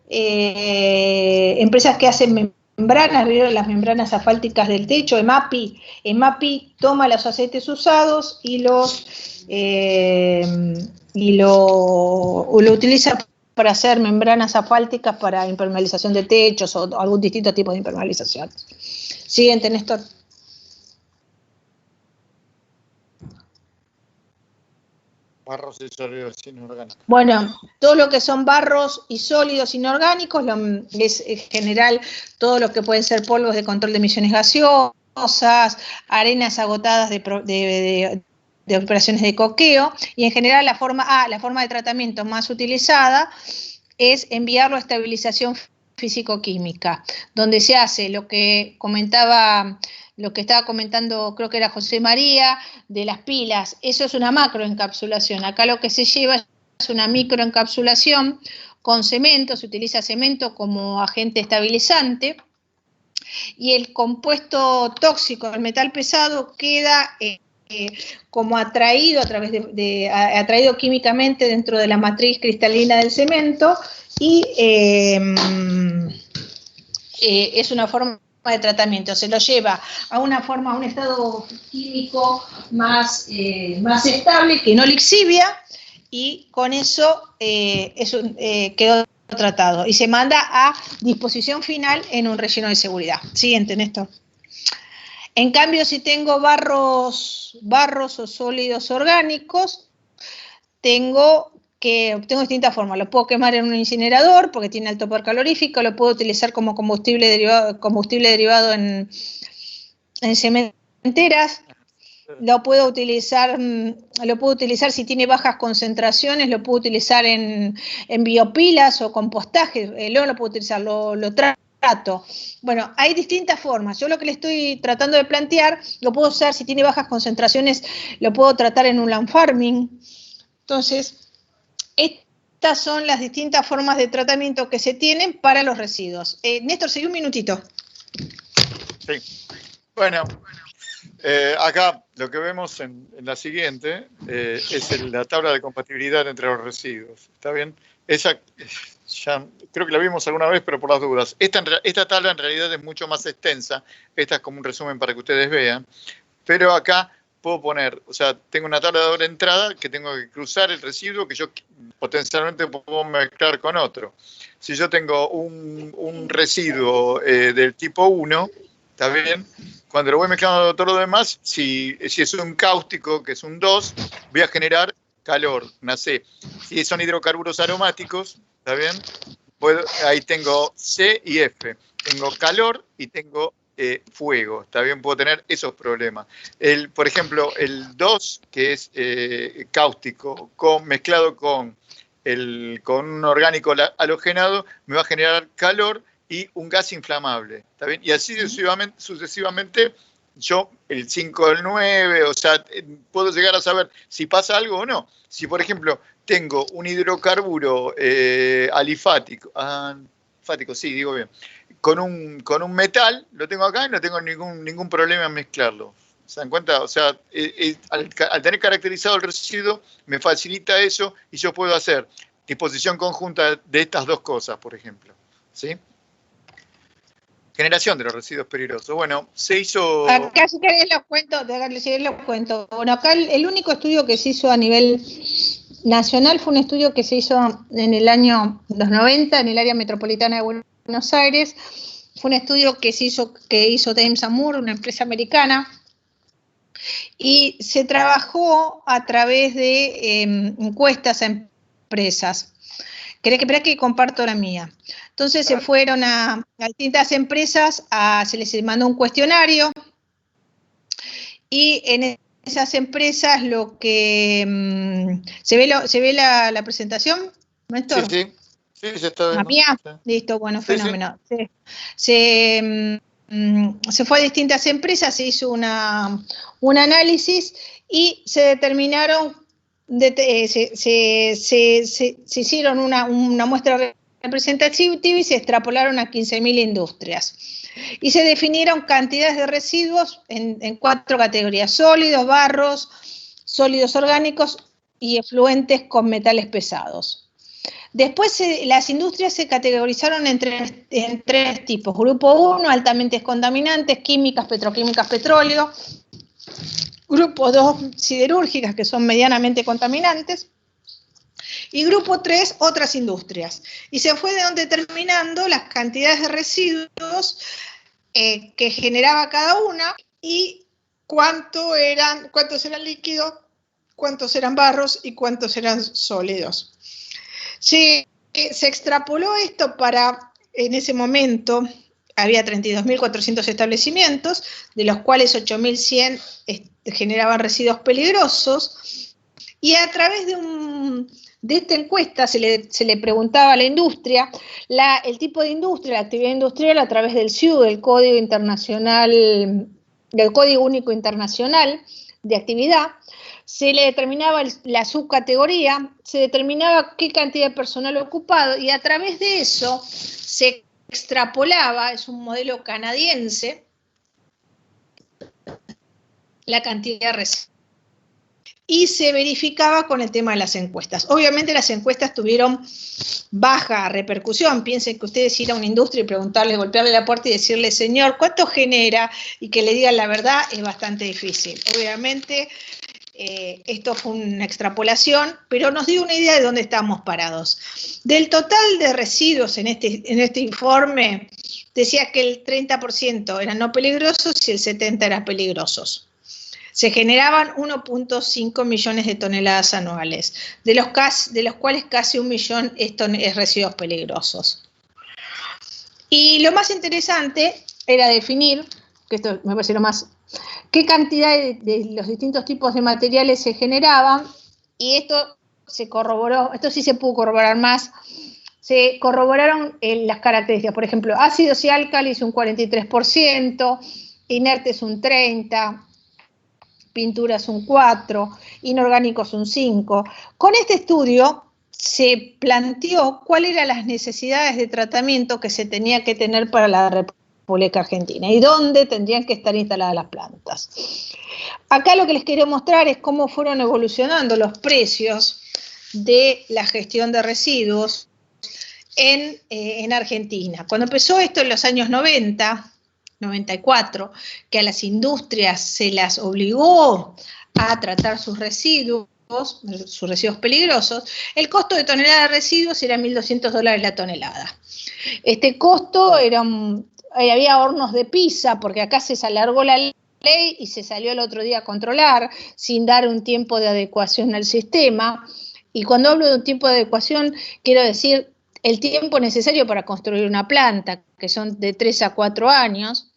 empresas que hacen membranas, las membranas asfálticas del techo. EMAPI toma los aceites usados y lo utiliza para hacer membranas asfálticas para impermeabilización de techos o algún distinto tipo de impermeabilización. Siguiente, Néstor. Barros y sólidos inorgánicos. Bueno, todo lo que son barros y sólidos inorgánicos, es en general todo lo que pueden ser polvos de control de emisiones gaseosas, arenas agotadas de operaciones de coqueo, y en general la forma de tratamiento más utilizada es enviarlo a estabilización físico-química, donde se hace lo que estaba comentando, creo que era José María, de las pilas. Eso es una macroencapsulación. Acá lo que se lleva es una microencapsulación con cemento, se utiliza cemento como agente estabilizante, y el compuesto tóxico, el metal pesado, queda como atraído atraído químicamente dentro de la matriz cristalina del cemento, y es una forma de tratamiento. Se lo lleva a un estado químico más estable, que no lixivia, y con eso quedó tratado y se manda a disposición final en un relleno de seguridad. Siguiente, Néstor. En cambio, si tengo barros o sólidos orgánicos, tengo distintas formas. Lo puedo quemar en un incinerador porque tiene alto poder calorífico, lo puedo utilizar como combustible derivado en cementeras, lo puedo utilizar si tiene bajas concentraciones, lo puedo utilizar en biopilas o compostaje, lo puedo utilizar, lo trato. Bueno, hay distintas formas. Yo lo que le estoy tratando de plantear, lo puedo usar si tiene bajas concentraciones, lo puedo tratar en un land farming. Entonces, estas son las distintas formas de tratamiento que se tienen para los residuos. Néstor, seguí un minutito. Sí. Bueno, Acá lo que vemos en la siguiente es la tabla de compatibilidad entre los residuos. ¿Está bien? Esa ya creo que la vimos alguna vez, pero por las dudas. Esta tabla en realidad es mucho más extensa. Esta es como un resumen para que ustedes vean. Pero acá puedo poner, o sea, tengo una tabla de doble entrada que tengo que cruzar el residuo que yo potencialmente puedo mezclar con otro. Si yo tengo un residuo del tipo 1, ¿está bien? Cuando lo voy mezclando todo lo demás, si es un cáustico, que es un 2, voy a generar calor, una C. Si son hidrocarburos aromáticos, ¿está bien? Ahí tengo C y F. Tengo calor y tengo fuego, ¿está bien? Puedo tener esos problemas. Por ejemplo, el 2, que es cáustico, mezclado con un orgánico halogenado, me va a generar calor y un gas inflamable, ¿está bien? Y así sucesivamente yo, el 5 del 9, o sea, puedo llegar a saber si pasa algo o no. Si, por ejemplo, tengo un hidrocarburo alifático, sí, digo bien, con un metal, lo tengo acá y no tengo ningún problema en mezclarlo. ¿Se dan cuenta? O sea, al tener caracterizado el residuo, me facilita eso y yo puedo hacer disposición conjunta de estas dos cosas, por ejemplo. ¿Sí? Generación de los residuos peligrosos. Bueno, se hizo... Acá si querés los cuento. Bueno, acá el único estudio que se hizo a nivel nacional fue un estudio que se hizo en el año 90 en el área metropolitana de Buenos Aires. Fue un estudio que hizo Thames & Moore, una empresa americana, y se trabajó a través de encuestas a empresas. Esperá que comparto la mía. Entonces se fueron a distintas empresas, se les mandó un cuestionario, y en esas empresas lo que... ¿Se ve la presentación, Néstor? Sí, se está viendo. ¿La mía? Sí. Listo, bueno, sí, fenómeno. Sí. Se fue a distintas empresas, se hizo un análisis y se determinaron, se hicieron una muestra representativa y se extrapolaron a 15.000 industrias. Y se definieron cantidades de residuos en 4 categorías: sólidos, barros, sólidos orgánicos y efluentes con metales pesados. Después las industrias se categorizaron en tres tipos. Grupo 1, altamente contaminantes, químicas, petroquímicas, petróleo. Grupo 2, siderúrgicas, que son medianamente contaminantes. Y grupo 3, otras industrias. Y se fueron determinando las cantidades de residuos que generaba cada una y cuántos eran líquidos, cuántos eran barros y cuántos eran sólidos. Se extrapoló esto en ese momento, había 32.400 establecimientos, de los cuales 8.100 generaban residuos peligrosos, y a través de esta encuesta se le preguntaba a la industria, el tipo de industria, la actividad industrial a través del CIU, del Código Único Internacional de Actividad. Se le determinaba la subcategoría, se determinaba qué cantidad de personal ocupado y a través de eso se extrapolaba, es un modelo canadiense, la cantidad de residuos. Y se verificaba con el tema de las encuestas. Obviamente las encuestas tuvieron baja repercusión. Piensen que ustedes ir a una industria y preguntarle, golpearle la puerta y decirle, señor, ¿cuánto genera? Y que le digan la verdad es bastante difícil. Obviamente esto fue una extrapolación, pero nos dio una idea de dónde estamos parados. Del total de residuos en este informe, decía que el 30% eran no peligrosos y el 70% eran peligrosos. Se generaban 1.5 millones de toneladas anuales, de los cuales casi 1 millón es residuos peligrosos. Y lo más interesante era definir, que esto me parece lo más, qué cantidad de los distintos tipos de materiales se generaban, y esto se corroboró, esto sí se pudo corroborar más, se corroboraron las características, por ejemplo, ácidos y álcalis un 43%, inertes un 30%, pinturas un 4%, inorgánicos un 5%. Con este estudio se planteó cuáles eran las necesidades de tratamiento que se tenía que tener para la República Argentina y dónde tendrían que estar instaladas las plantas. Acá lo que les quiero mostrar es cómo fueron evolucionando los precios de la gestión de residuos en Argentina. Cuando empezó esto en los años 90, 94, que a las industrias se las obligó a tratar sus residuos peligrosos, el costo de tonelada de residuos era $1.200 la tonelada. Este costo era había hornos de pizza, porque acá se alargó la ley y se salió el otro día a controlar sin dar un tiempo de adecuación al sistema. Y cuando hablo de un tiempo de adecuación, quiero decir el tiempo necesario para construir una planta, que son de 3 a 4 años.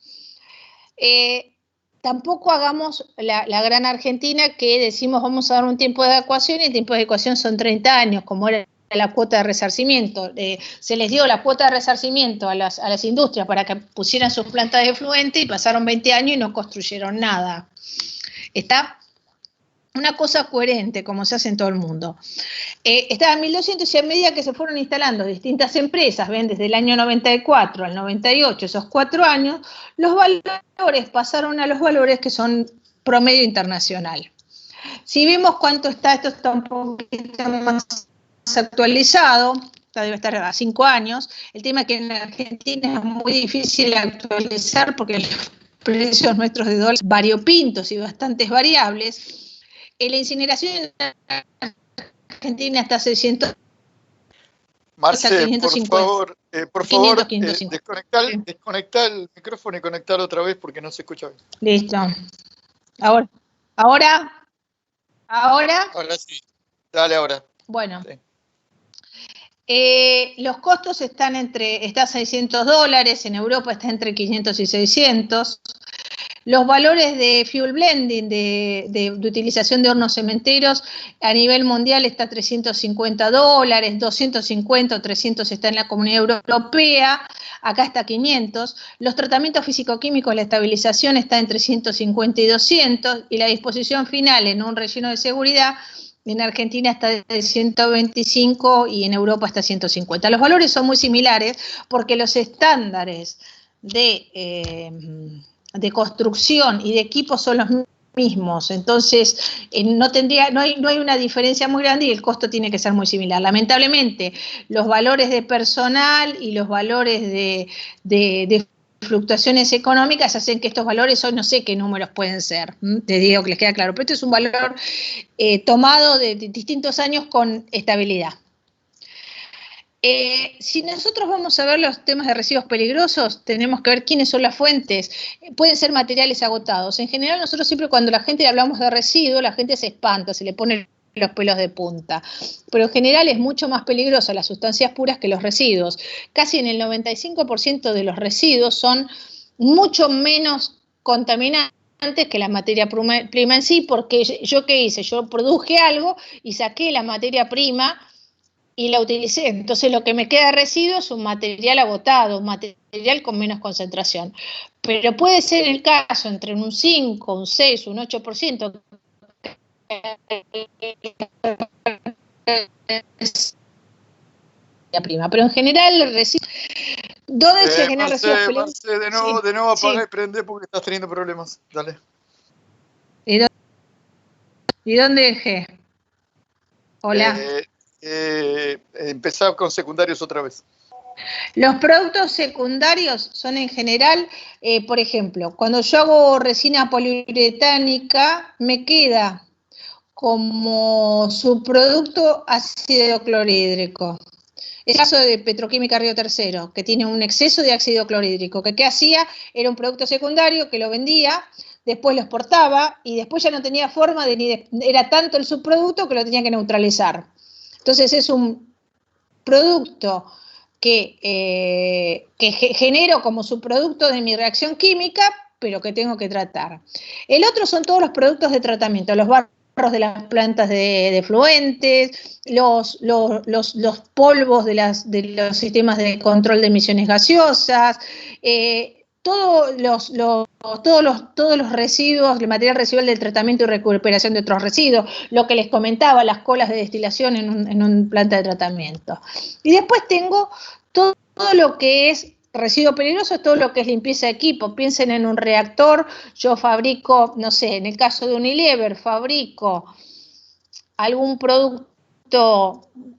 Tampoco hagamos la gran Argentina que decimos vamos a dar un tiempo de adecuación y el tiempo de adecuación son 30 años, como era la cuota de resarcimiento. Se les dio la cuota de resarcimiento a las industrias para que pusieran sus plantas de efluente y pasaron 20 años y no construyeron nada. Está una cosa coherente, como se hace en todo el mundo. Estaba en 1.200 y a medida que se fueron instalando distintas empresas, ven, desde el año 94 al 98, esos 4 años, los valores pasaron a los valores que son promedio internacional. Si vemos cuánto está, esto está un poquito más actualizado, debe estar a 5 años. El tema es que en Argentina es muy difícil actualizar porque los precios nuestros de dólares variopintos y bastantes variables. La incineración en Argentina está a 600. Marce, por favor, 550. Desconectá el micrófono y conectalo otra vez porque no se escucha bien. Listo. Ahora sí. Dale ahora. Bueno. Sí. Los costos está a $600, en Europa está entre 500 y 600. Los valores de fuel blending, de utilización de hornos cementeros, a nivel mundial está a $350, 250 o 300 está en la Comunidad Europea, acá está 500. Los tratamientos físico-químicos, la estabilización está entre 150 y 200, y la disposición final en un relleno de seguridad en Argentina está de 125 y en Europa está 150. Los valores son muy similares porque los estándares de construcción y de equipos son los mismos, entonces no hay una diferencia muy grande y el costo tiene que ser muy similar. Lamentablemente, los valores de personal y los valores de fluctuaciones económicas hacen que estos valores, hoy no sé qué números pueden ser, te digo que les queda claro, pero este es un valor tomado de distintos años con estabilidad. Si nosotros vamos a ver los temas de residuos peligrosos, tenemos que ver quiénes son las fuentes. Pueden ser materiales agotados. En general, nosotros siempre cuando la gente le hablamos de residuos, la gente se espanta, se le pone los pelos de punta. Pero en general es mucho más peligroso las sustancias puras que los residuos. Casi en el 95% de los residuos son mucho menos contaminantes que la materia prima en sí, porque yo ¿qué hice? Yo produje algo y saqué la materia prima y la utilicé. Entonces lo que me queda de residuo es un material agotado, un material con menos concentración. Pero puede ser el caso entre un 5, un 6, un 8%. Prima, pero en general el residuo. ¿Dónde se genera residuos peligrosos? De nuevo apaga y prende porque estás teniendo problemas. Dale. ¿Y dónde dejé? Hola. Empezar con secundarios otra vez. Los productos secundarios son en general, por ejemplo, cuando yo hago resina poliuretánica, me queda como subproducto ácido clorhídrico. Es el caso de Petroquímica Río Tercero, que tiene un exceso de ácido clorhídrico, que ¿qué hacía? Era un producto secundario que lo vendía, después lo exportaba y después ya no tenía forma era tanto el subproducto que lo tenía que neutralizar. Entonces es un producto que genero como subproducto de mi reacción química, pero que tengo que tratar. El otro son todos los productos de tratamiento, los barros de las plantas de efluentes, los polvos de los sistemas de control de emisiones gaseosas, todos los residuos, el material residual del tratamiento y recuperación de otros residuos, lo que les comentaba, las colas de destilación en un planta de tratamiento. Y después tengo todo lo que es residuo peligroso es todo lo que es limpieza de equipo. Piensen en un reactor, yo fabrico, no sé, en el caso de Unilever, fabrico algún producto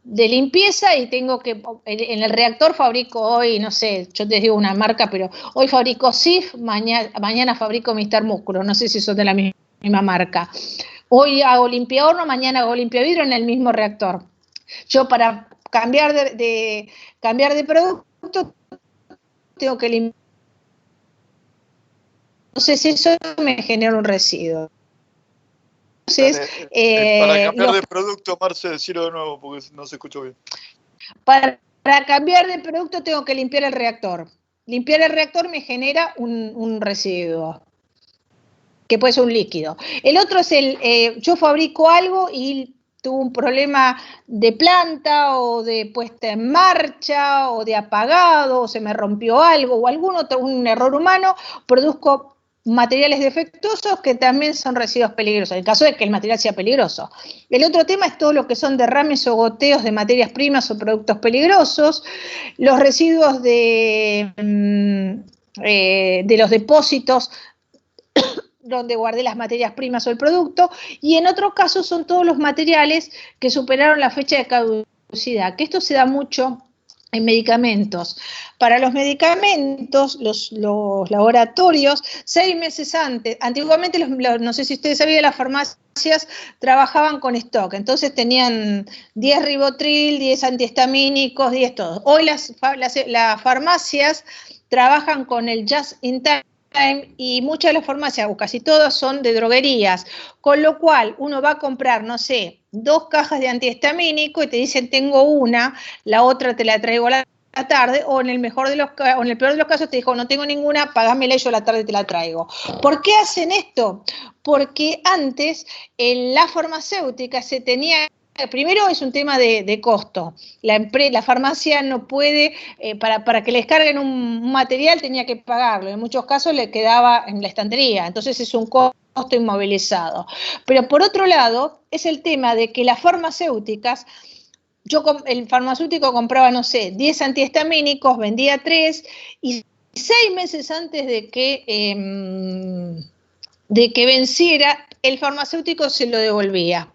de limpieza y tengo que, en el reactor fabrico hoy, no sé, yo te digo una marca, pero hoy fabrico Cif, mañana fabrico Mr. Músculo, no sé si son de la misma marca. Hoy hago limpiahorno, mañana hago limpiavidrio en el mismo reactor. Yo para cambiar de producto tengo que limpiar. Entonces eso me genera un residuo. Entonces, para cambiar de producto, Marce, decirlo de nuevo porque no se escuchó bien. Para cambiar de producto tengo que limpiar el reactor. Limpiar el reactor me genera un residuo, que puede ser un líquido. El otro es yo fabrico algo y tuve un problema de planta o de puesta en marcha o de apagado o se me rompió algo o algún otro, un error humano, produzco materiales defectuosos que también son residuos peligrosos, en el caso de que el material sea peligroso. El otro tema es todo lo que son derrames o goteos de materias primas o productos peligrosos, los residuos de los depósitos donde guardé las materias primas o el producto, y en otros casos son todos los materiales que superaron la fecha de caducidad, que esto se da mucho en medicamentos. Para los medicamentos, los laboratorios, 6 meses antes, antiguamente, no sé si ustedes sabían, las farmacias trabajaban con stock, entonces tenían 10 ribotril, 10 antihistamínicos, 10 todos. Hoy las farmacias trabajan con el just in time, y muchas de las farmacias, o casi todas, son de droguerías, con lo cual uno va a comprar, no sé, 2 cajas de antihistamínico y te dicen tengo una, la otra te la traigo a la tarde, o en el peor de los casos te dijo no tengo ninguna, pagámela y yo a la tarde te la traigo. ¿Por qué hacen esto? Porque antes en la farmacéutica se tenía. Primero es un tema de costo. La farmacia no puede, para que les carguen un material tenía que pagarlo. En muchos casos le quedaba en la estantería. Entonces es un costo inmovilizado. Pero por otro lado, es el tema de que las farmacéuticas, el farmacéutico compraba, no sé, 10 antihistamínicos, vendía 3, y 6 meses antes de que venciera, el farmacéutico se lo devolvía.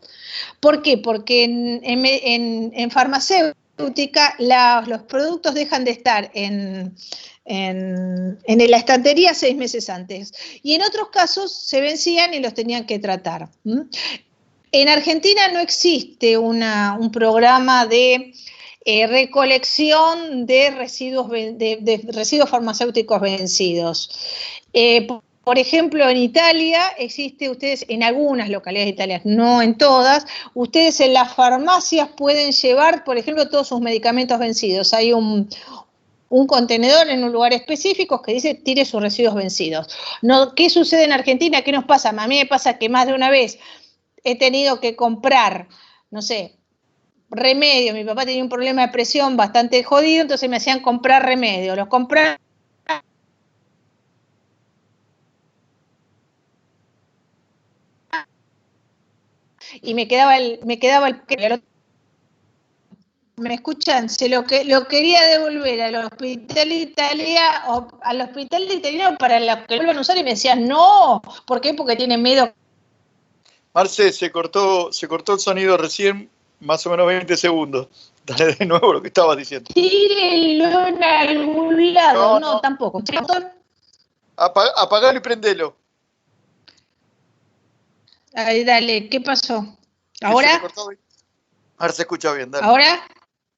¿Por qué? Porque en farmacéutica los productos dejan de estar en la estantería 6 meses antes. Y en otros casos se vencían y los tenían que tratar. En Argentina no existe un programa de recolección de residuos farmacéuticos vencidos. Por ejemplo, en Italia existe, ustedes en algunas localidades de Italia, no en todas, ustedes en las farmacias pueden llevar, por ejemplo, todos sus medicamentos vencidos. Hay un contenedor en un lugar específico que dice tire sus residuos vencidos. No, ¿qué sucede en Argentina? ¿Qué nos pasa? A mí me pasa que más de una vez he tenido que comprar, no sé, remedio. Mi papá tenía un problema de presión bastante jodido, entonces me hacían comprar remedio. Los compraba y me quedaba el ¿me escuchan? Lo quería devolver al hospital italiano para que lo vuelvan a usar y me decían no. ¿Por qué? Porque tienen miedo. Marce, se cortó el sonido recién, más o menos 20 segundos. Dale de nuevo lo que estabas diciendo. Tírenlo en algún lado. No, tampoco. Apagalo y prendelo. Ahí, dale, ¿qué pasó? ¿Ahora? Ahora se escucha bien, dale. ¿Ahora?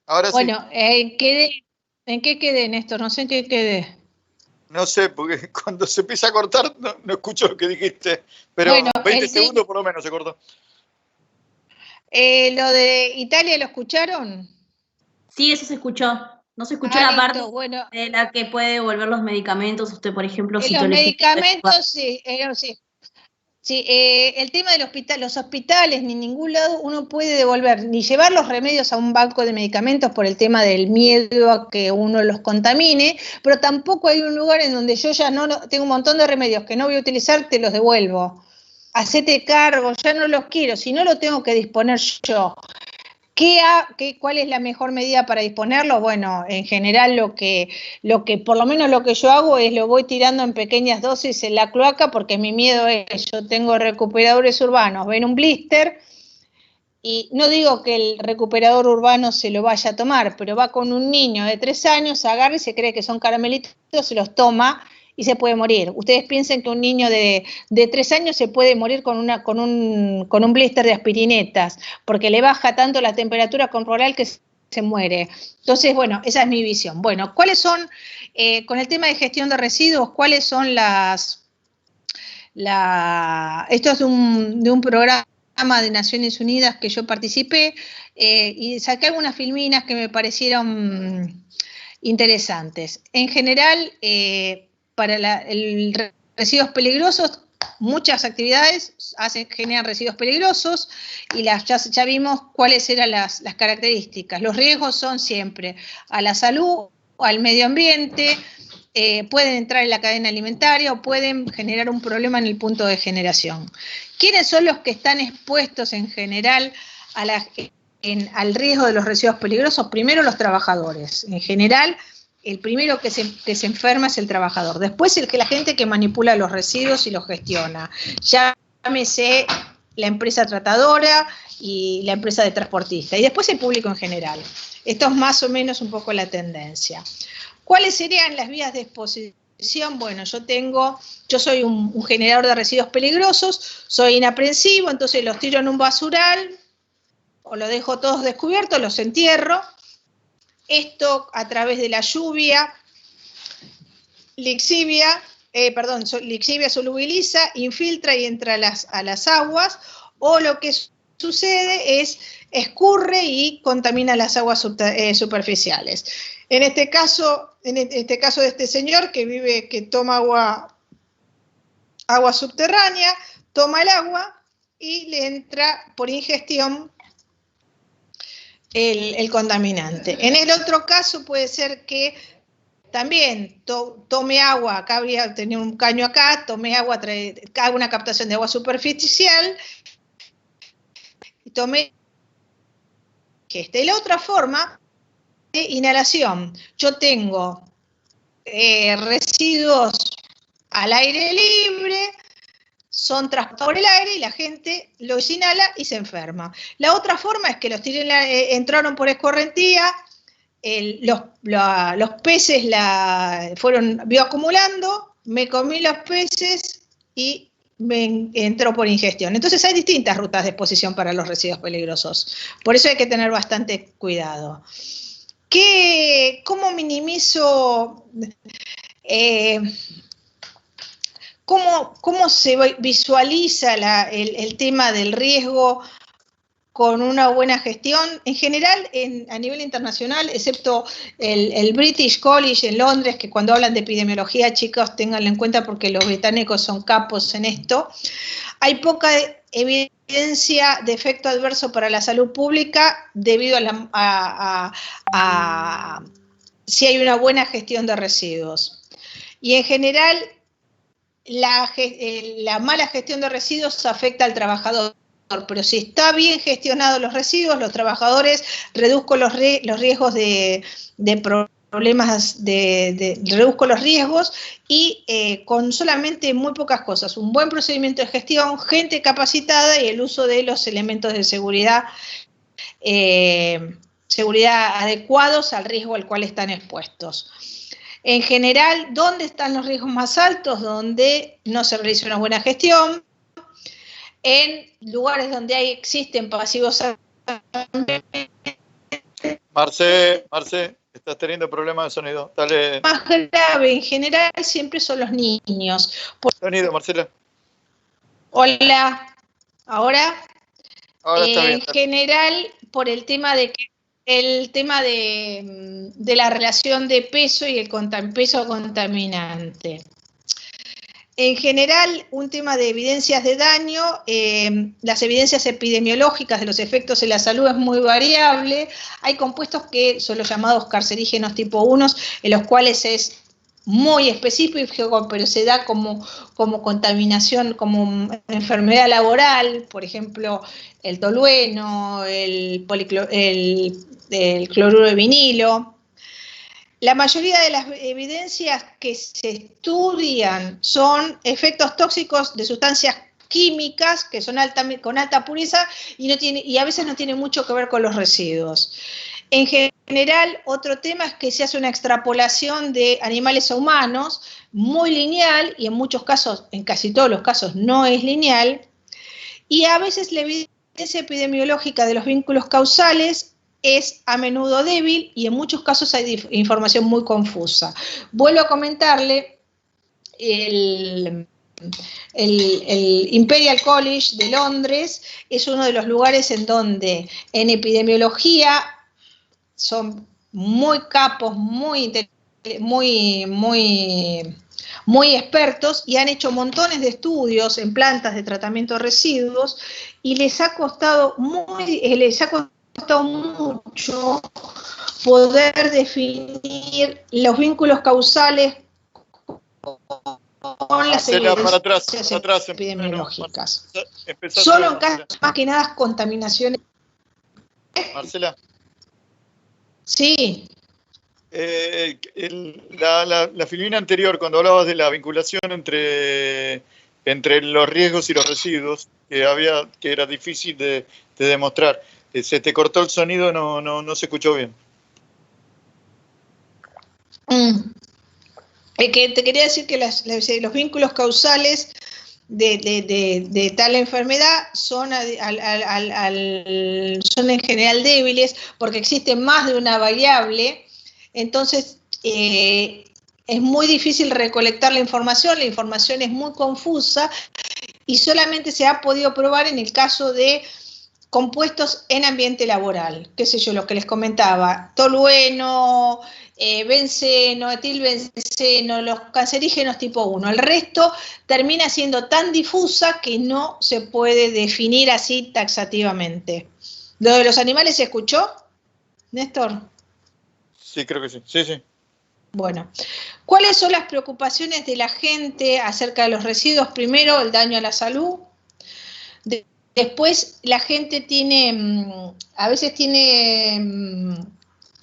Ahora bueno, sí. ¿en qué quedé, Néstor? No sé en qué quedé. No sé, porque cuando se empieza a cortar no escucho lo que dijiste, pero bueno, 20 segundos por lo menos se cortó. ¿Lo de Italia lo escucharon? Sí, eso se escuchó. No se escuchó la parte de la que puede devolver los medicamentos. Usted, por ejemplo, si los medicamentos, sí. Sí, el tema del hospital, los hospitales, ni en ningún lado uno puede devolver, ni llevar los remedios a un banco de medicamentos por el tema del miedo a que uno los contamine, pero tampoco hay un lugar en donde yo ya tengo un montón de remedios que no voy a utilizar, te los devuelvo. Hacete cargo, ya no los quiero, si no lo tengo que disponer yo. ¿Cuál es la mejor medida para disponerlo? Bueno, en general por lo menos lo que yo hago es lo voy tirando en pequeñas dosis en la cloaca, porque mi miedo es, yo tengo recuperadores urbanos, ven un blister, y no digo que el recuperador urbano se lo vaya a tomar, pero va con un niño de 3 años, agarra y se cree que son caramelitos, se los toma y se puede morir. Ustedes piensen que un niño de 3 años se puede morir con un blister de aspirinetas, porque le baja tanto la temperatura corporal que se muere. Entonces, bueno, esa es mi visión. Bueno, ¿cuáles son, con el tema de gestión de residuos, cuáles son esto es de un programa de Naciones Unidas que yo participé, y saqué algunas filminas que me parecieron interesantes. En general, para residuos peligrosos, muchas actividades generan residuos peligrosos, y ya vimos cuáles eran las características. Los riesgos son siempre a la salud, al medio ambiente, pueden entrar en la cadena alimentaria o pueden generar un problema en el punto de generación. ¿Quiénes son los que están expuestos en general al riesgo de los residuos peligrosos? Primero, los trabajadores. En general, el primero que se enferma es el trabajador. Después, la gente que manipula los residuos y los gestiona. Llámese la empresa tratadora y la empresa de transportista. Y después el público en general. Esto es más o menos un poco la tendencia. ¿Cuáles serían las vías de exposición? Bueno, yo soy un generador de residuos peligrosos, soy inaprensivo, entonces los tiro en un basural o los dejo todos descubiertos, los entierro. Esto a través de la lluvia, lixivia solubiliza, infiltra y entra a las aguas, o lo que sucede es escurre y contamina las aguas superficiales. En este caso de este señor que toma agua subterránea, toma el agua y le entra por ingestión el contaminante. En el otro caso puede ser que también tome agua, acá tenía un caño acá, tome agua, haga una captación de agua superficial y tome y la otra forma de inhalación. Yo tengo residuos al aire libre, son transportados por el aire y la gente los inhala y se enferma. La otra forma es que los entraron por escorrentía, los peces fueron bioacumulando, me comí los peces y me entró por ingestión. Entonces hay distintas rutas de exposición para los residuos peligrosos. Por eso hay que tener bastante cuidado. ¿Cómo minimizo? ¿Cómo se visualiza el tema del riesgo con una buena gestión? En general, a nivel internacional, excepto el British College en Londres, que cuando hablan de epidemiología, chicos, ténganlo en cuenta porque los británicos son capos en esto, hay poca evidencia de efecto adverso para la salud pública debido a si hay una buena gestión de residuos. Y en general, la mala gestión de residuos afecta al trabajador, pero si está bien gestionados los residuos, los trabajadores reduzco los riesgos de problemas, reduzco los riesgos y con solamente muy pocas cosas, un buen procedimiento de gestión, gente capacitada y el uso de los elementos de seguridad adecuados al riesgo al cual están expuestos. En general, ¿dónde están los riesgos más altos? Donde no se realiza una buena gestión, en lugares donde existen pasivos. Marce, estás teniendo problemas de sonido. Dale. Más grave en general siempre son los niños. Sonido, Marcela. Hola, ¿ahora? Ahora está bien. En general, por el tema de la relación de peso y el peso contaminante. En general, un tema de evidencias de daño, las evidencias epidemiológicas de los efectos en la salud es muy variable. Hay compuestos que son los llamados cancerígenos tipo 1, en los cuales es muy específico, pero se da como contaminación, como enfermedad laboral, por ejemplo, el tolueno, el cloruro de vinilo. La mayoría de las evidencias que se estudian son efectos tóxicos de sustancias químicas que son con alta pureza y a veces no tienen mucho que ver con los residuos. En general, otro tema es que se hace una extrapolación de animales a humanos muy lineal y en muchos casos, en casi todos los casos, no es lineal. Y a veces la evidencia epidemiológica de los vínculos causales es a menudo débil y en muchos casos hay información muy confusa. Vuelvo a comentarle, el Imperial College de Londres es uno de los lugares en donde en epidemiología son muy capos, muy expertos y han hecho montones de estudios en plantas de tratamiento de residuos y les ha costado mucho poder definir los vínculos causales con las evidencias epidemiológicas. Solo en casos más que nada contaminaciones. Marcela. Sí. La filmina anterior, cuando hablabas de la vinculación entre los riesgos y los residuos, que era difícil de demostrar, se te cortó el sonido, no se escuchó bien. Que te quería decir que los vínculos causales de tal enfermedad son en general débiles porque existe más de una variable, entonces es muy difícil recolectar la información es muy confusa y solamente se ha podido probar en el caso de compuestos en ambiente laboral, qué sé yo, lo que les comentaba, tolueno, benceno, etilbenceno, los cancerígenos tipo 1. El resto termina siendo tan difusa que no se puede definir así taxativamente. ¿Lo de los animales se escuchó, Néstor? Sí, creo que sí. Sí. Bueno, ¿cuáles son las preocupaciones de la gente acerca de los residuos? Primero, el daño a la salud. Después, la gente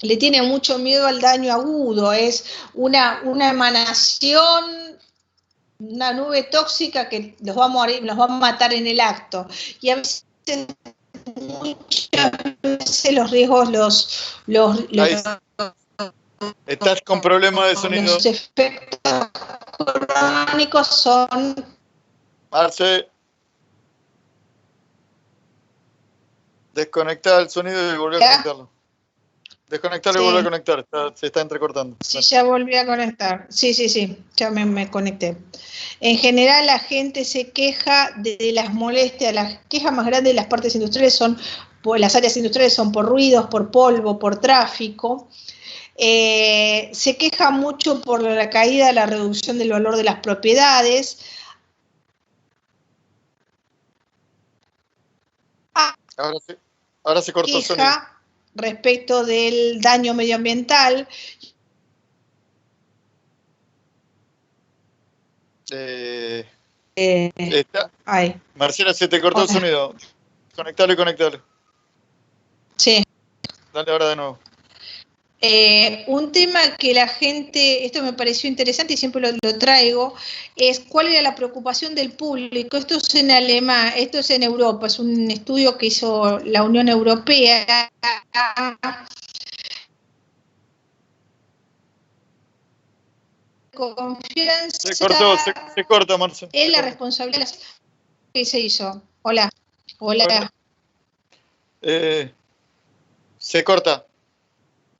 le tiene mucho miedo al daño agudo, es una emanación, una nube tóxica que los va a matar en el acto. Y a veces, muchas veces los riesgos, estás con problemas de sonido. Los efectos crónicos son... Marce, desconectar el sonido y volver a conectarlo. Desconectarlo y volver a conectar, se está entrecortando. Sí, ya volví a conectar. Sí, ya me conecté. En general la gente se queja de las molestias, las quejas más grandes de las partes industriales las áreas industriales son por ruidos, por polvo, por tráfico. Se queja mucho por la caída, la reducción del valor de las propiedades. Ahora se cortó el sonido. Respecto del daño medioambiental. Marcela, se te cortó el sonido. Conectalo y conectalo. Sí. Dale ahora de nuevo. Un tema que la gente, esto me pareció interesante y siempre lo traigo, es cuál era la preocupación del público. Esto es en alemán, esto es en Europa, es un estudio que hizo la Unión Europea. Confianza. Se corta, Marcela. Es la responsabilidad que se hizo. Hola. Se corta.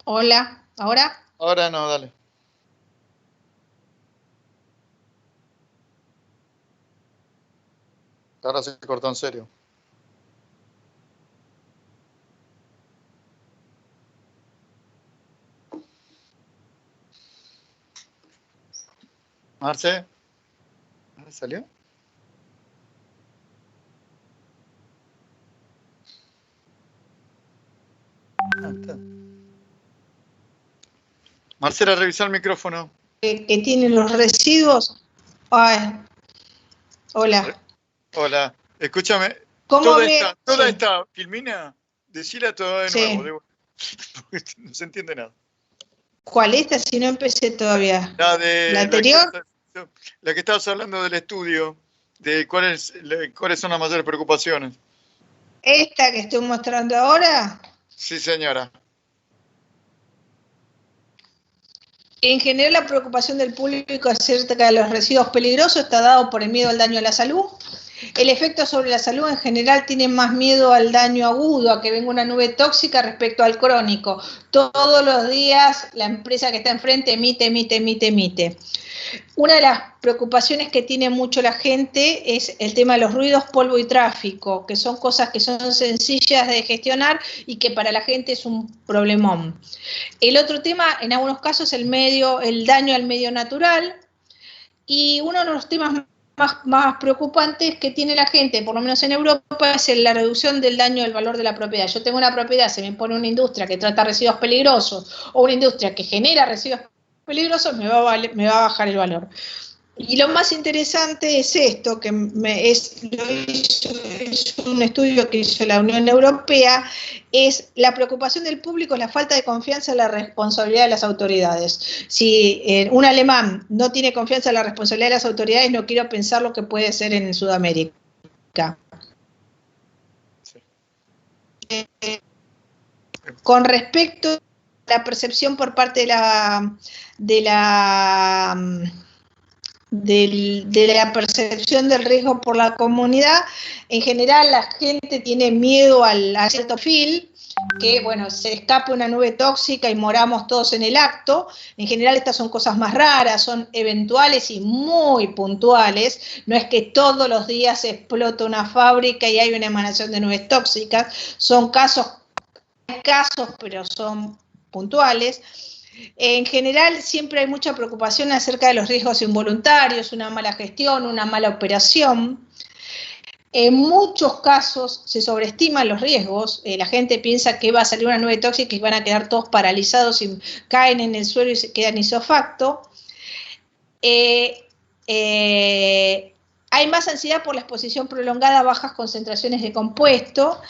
Hola, ¿ahora? Ahora no, dale. Ahora se cortó en serio. Marce, ¿salió? Está. Marcela, revisa el micrófono. que tienen los residuos. Ay, hola. Hola, escúchame. ¿Cómo toda esta Filmina, decila todo de nuevo. Porque no se entiende nada. ¿Cuál esta? Si no empecé todavía. ¿La anterior? La que estabas hablando del estudio, de cuáles son las mayores preocupaciones. ¿Esta que estoy mostrando ahora? Sí, señora. En general, la preocupación del público acerca de los residuos peligrosos está dado por el miedo al daño a la salud. El efecto sobre la salud en general tiene más miedo al daño agudo, a que venga una nube tóxica respecto al crónico. Todos los días la empresa que está enfrente emite. Una de las preocupaciones que tiene mucho la gente es el tema de los ruidos, polvo y tráfico, que son cosas que son sencillas de gestionar y que para la gente es un problemón. El otro tema, en algunos casos, el daño al medio natural, y uno de los temas más preocupantes que tiene la gente, por lo menos en Europa, es la reducción del daño del valor de la propiedad. Yo tengo una propiedad, se me pone una industria que trata residuos peligrosos o una industria que genera residuos peligrosos, me va a bajar el valor. Y lo más interesante es esto, que es un estudio que hizo la Unión Europea, es la preocupación del público, la falta de confianza en la responsabilidad de las autoridades. Si un alemán no tiene confianza en la responsabilidad de las autoridades, no quiero pensar lo que puede ser en Sudamérica. Con respecto a la percepción por parte de la percepción del riesgo por la comunidad, en general la gente tiene miedo al cierto perfil, que bueno, se escape una nube tóxica y moramos todos en el acto. En general estas son cosas más raras, son eventuales y muy puntuales. No es que todos los días se explota una fábrica y hay una emanación de nubes tóxicas, son casos, pero son puntuales. En general siempre hay mucha preocupación acerca de los riesgos involuntarios, una mala gestión, una mala operación. En muchos casos se sobreestiman los riesgos, la gente piensa que va a salir una nube tóxica y van a quedar todos paralizados y caen en el suelo y se quedan isofacto. Hay más ansiedad por la exposición prolongada a bajas concentraciones de compuesto,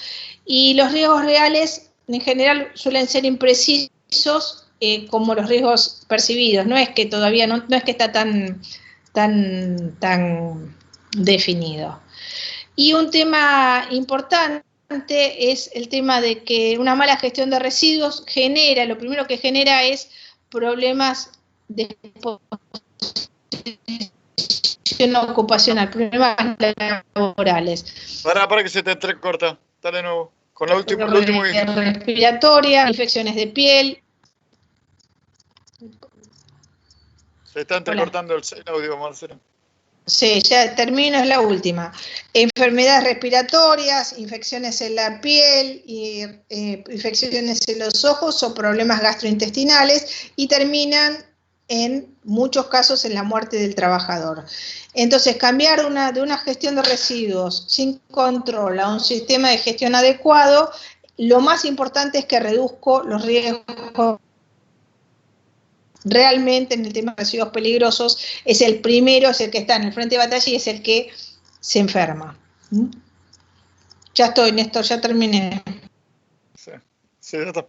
y los riesgos reales en general suelen ser imprecisos, como los riesgos percibidos. No es que todavía no es que está tan definido. Y un tema importante es el tema de que una mala gestión de residuos lo primero que genera es problemas de exposición ocupacional, problemas laborales. Para que se te entrecorta, dale de nuevo. Con lo último que... respiratoria, infecciones de piel. Se está entrecortando el audio, Marcela. Sí, ya termino, es la última. Enfermedades respiratorias, infecciones en la piel, infecciones en los ojos o problemas gastrointestinales, y terminan en muchos casos en la muerte del trabajador. Entonces, cambiar de una gestión de residuos sin control a un sistema de gestión adecuado, lo más importante es que reduzco los riesgos. Realmente en el tema de residuos peligrosos es el primero, es el que está en el frente de batalla y es el que se enferma. Ya estoy, Néstor, ya terminé. Sí, ya está.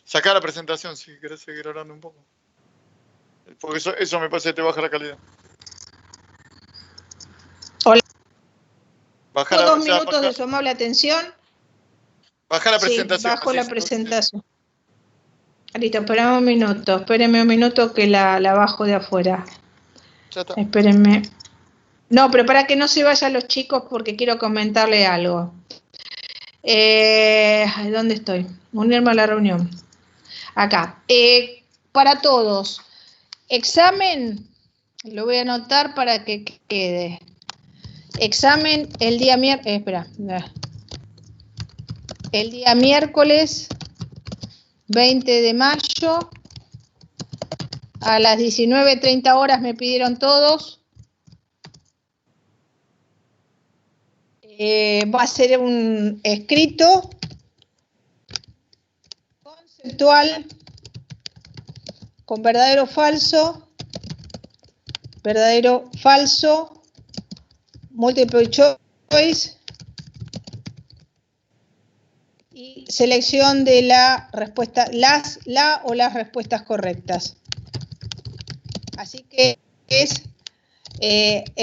Sacá la presentación si querés seguir hablando un poco. Porque eso me parece que te baja la calidad. Hola. Baja 2 minutos de su amable atención. Baja la presentación. Sí, bajo la presentación. Listo, espérame un minuto que la bajo de afuera. Ya está. Espérenme. No, pero para que no se vayan los chicos porque quiero comentarle algo. ¿Dónde estoy? Unirme a la reunión. Acá. Para todos. Examen, lo voy a anotar para que quede. Examen el día miércoles. El día miércoles 20 de mayo a las 19:30 horas me pidieron todos. Va a ser un escrito conceptual con verdadero, falso, multiple choice y selección de la respuesta, la o las respuestas correctas. Así que es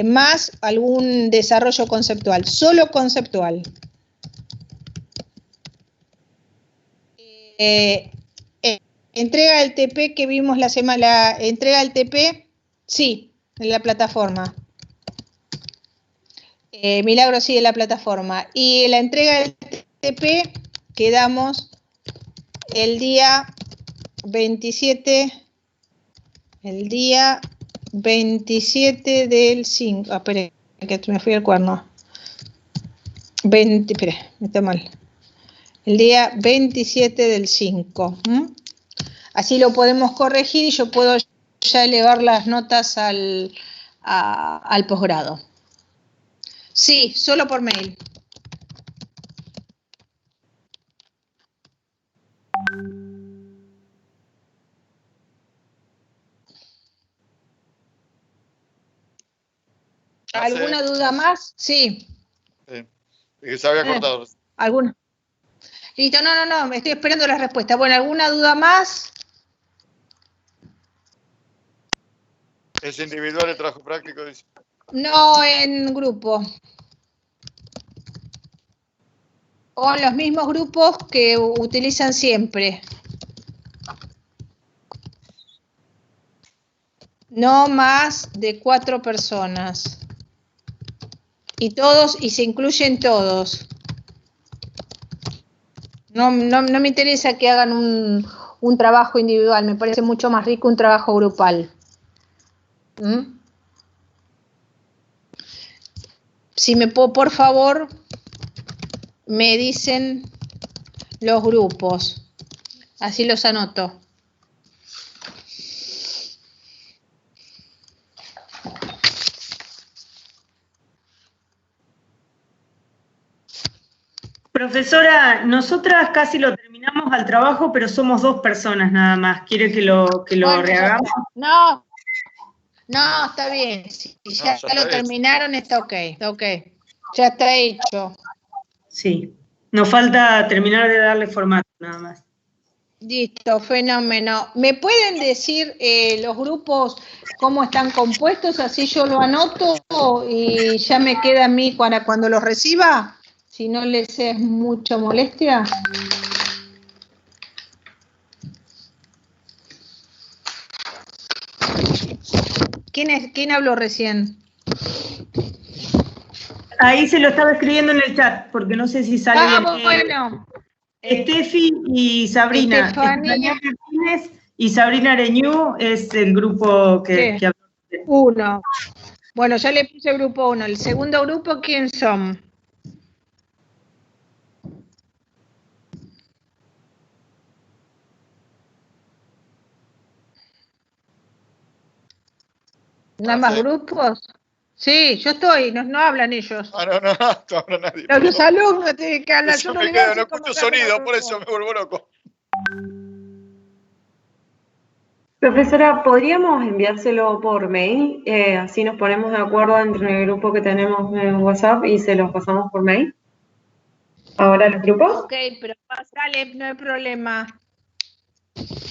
más algún desarrollo conceptual, solo conceptual. Entrega del TP que vimos la semana, entrega del TP, sí, en la plataforma. Milagro sí en la plataforma. Y la entrega del TP quedamos el día 27, del 5. Ah, espere, que me fui al cuerno. Espere, me está mal. El día 27 del 5. Así lo podemos corregir y yo puedo ya elevar las notas al posgrado. Sí, solo por mail. ¿Alguna duda más? Sí. Se había cortado. ¿Alguna? Listo, no, me estoy esperando la respuesta. Bueno, ¿alguna duda más? ¿Es individual el trabajo práctico? Dice. No, en grupo. O los mismos grupos que utilizan siempre. No más de 4 personas. Y se incluyen todos. No me interesa que hagan un trabajo individual, me parece mucho más rico un trabajo grupal. Si me puedo, por favor, me dicen los grupos, así los anoto. Profesora, nosotras casi lo terminamos al trabajo, pero somos 2 personas nada más. ¿Quiere que lo rehagamos? No, está bien. Si ya lo terminaron, está ok. Ya está hecho. Sí, nos falta terminar de darle formato nada más. Listo, fenómeno. ¿Me pueden decir los grupos cómo están compuestos? Así yo lo anoto y ya me queda a mí para cuando los reciba. Si no les es mucha molestia. ¿Quién habló recién? Ahí se lo estaba escribiendo en el chat, porque no sé si sale bien. Bueno. Estefi y Sabrina. Estefanía Martínez y Sabrina Areñú es el grupo que habló. 1. Bueno, ya le puse grupo 1. El segundo grupo, ¿quién son? ¿Nada más grupos? Sí, yo estoy, no hablan ellos. No habla nadie. Los alumnos tienen que hablar. Yo me quedo, no escucho sonido, por eso me vuelvo loco. Profesora, ¿podríamos enviárselo por mail? Así nos ponemos de acuerdo entre el grupo que tenemos en WhatsApp y se los pasamos por mail. ¿Ahora los grupos? Ok, pero dale, no hay problema.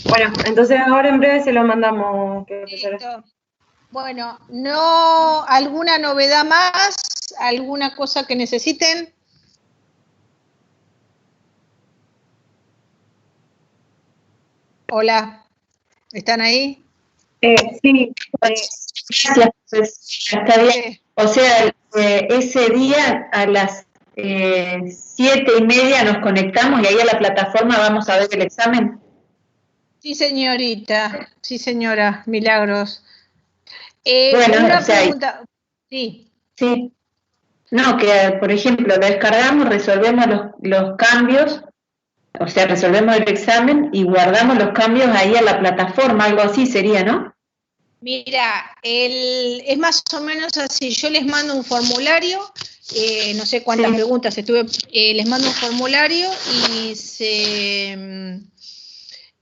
Bueno, entonces ahora en breve se lo mandamos, profesora. Listo. Bueno, ¿alguna novedad más? ¿Alguna cosa que necesiten? Hola, ¿están ahí? Sí, gracias, está bien. O sea, ese día a las 7:30 nos conectamos y ahí a la plataforma vamos a ver el examen. Sí, señorita. Sí, señora. Milagros. Bueno, una o sea, pregunta. Sí. Sí. No, que por ejemplo lo descargamos, resolvemos los cambios, o sea, resolvemos el examen y guardamos los cambios ahí a la plataforma, algo así sería, ¿no? Mira, es más o menos así. Yo les mando un formulario, no sé cuántas preguntas les mando un formulario y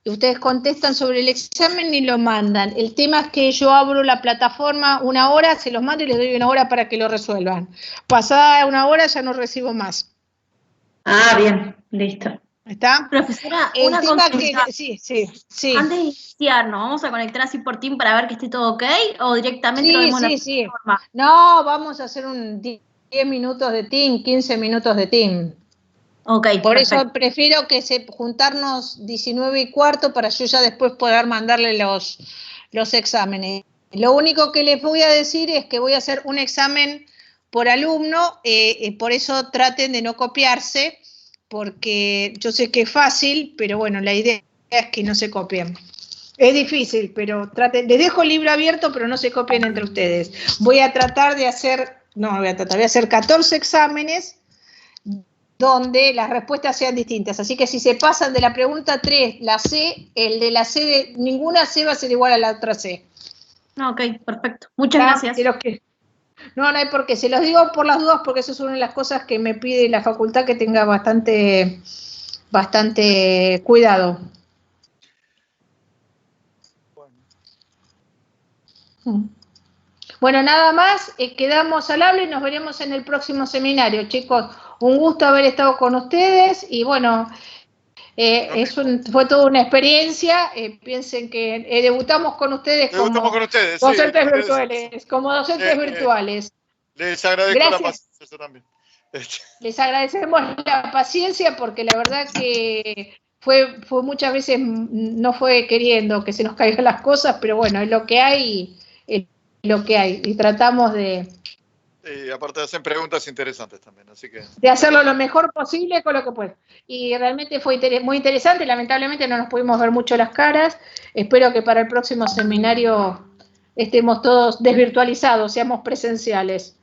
ustedes contestan sobre el examen y lo mandan. El tema es que yo abro la plataforma 1 hora, se los mando y les doy 1 hora para que lo resuelvan. Pasada 1 hora ya no recibo más. Ah, bien, listo. ¿Está? Profesora, El una tema consulta. Sí. Antes de iniciar, ¿nos vamos a conectar así por Team para ver que esté todo ok? ¿O directamente lo vemos en la plataforma? No, vamos a hacer un 10 minutos de Team, 15 minutos de Team. Ok, Por perfecto. eso prefiero que juntarnos 19:15 para yo ya después poder mandarle los exámenes. Lo único que les voy a decir es que voy a hacer un examen por alumno, por eso traten de no copiarse, porque yo sé que es fácil, pero bueno, la idea es que no se copien. Es difícil, pero traten, les dejo el libro abierto, pero no se copien entre ustedes. Voy a tratar de hacer, voy a hacer 14 exámenes donde las respuestas sean distintas. Así que si se pasan de la pregunta 3, la C, el de la C, ninguna C va a ser igual a la otra C. Ok, perfecto. Muchas gracias. No hay por qué. Se los digo por las dudas porque eso es una de las cosas que me pide la facultad, que tenga bastante cuidado. Bueno, nada más, quedamos al habla y nos veremos en el próximo seminario, chicos. Un gusto haber estado con ustedes y bueno, fue toda una experiencia. Piensen que debutamos con ustedes como docentes virtuales, virtuales. Les agradezco la paciencia, yo también. Les agradecemos la paciencia porque la verdad que fue muchas veces, no fue queriendo que se nos caigan las cosas, pero bueno, es lo que hay, y tratamos de... aparte hacen preguntas interesantes también, así que... De hacerlo lo mejor posible con lo que pueda. Y realmente fue muy interesante, lamentablemente no nos pudimos ver mucho las caras. Espero que para el próximo seminario estemos todos desvirtualizados, seamos presenciales.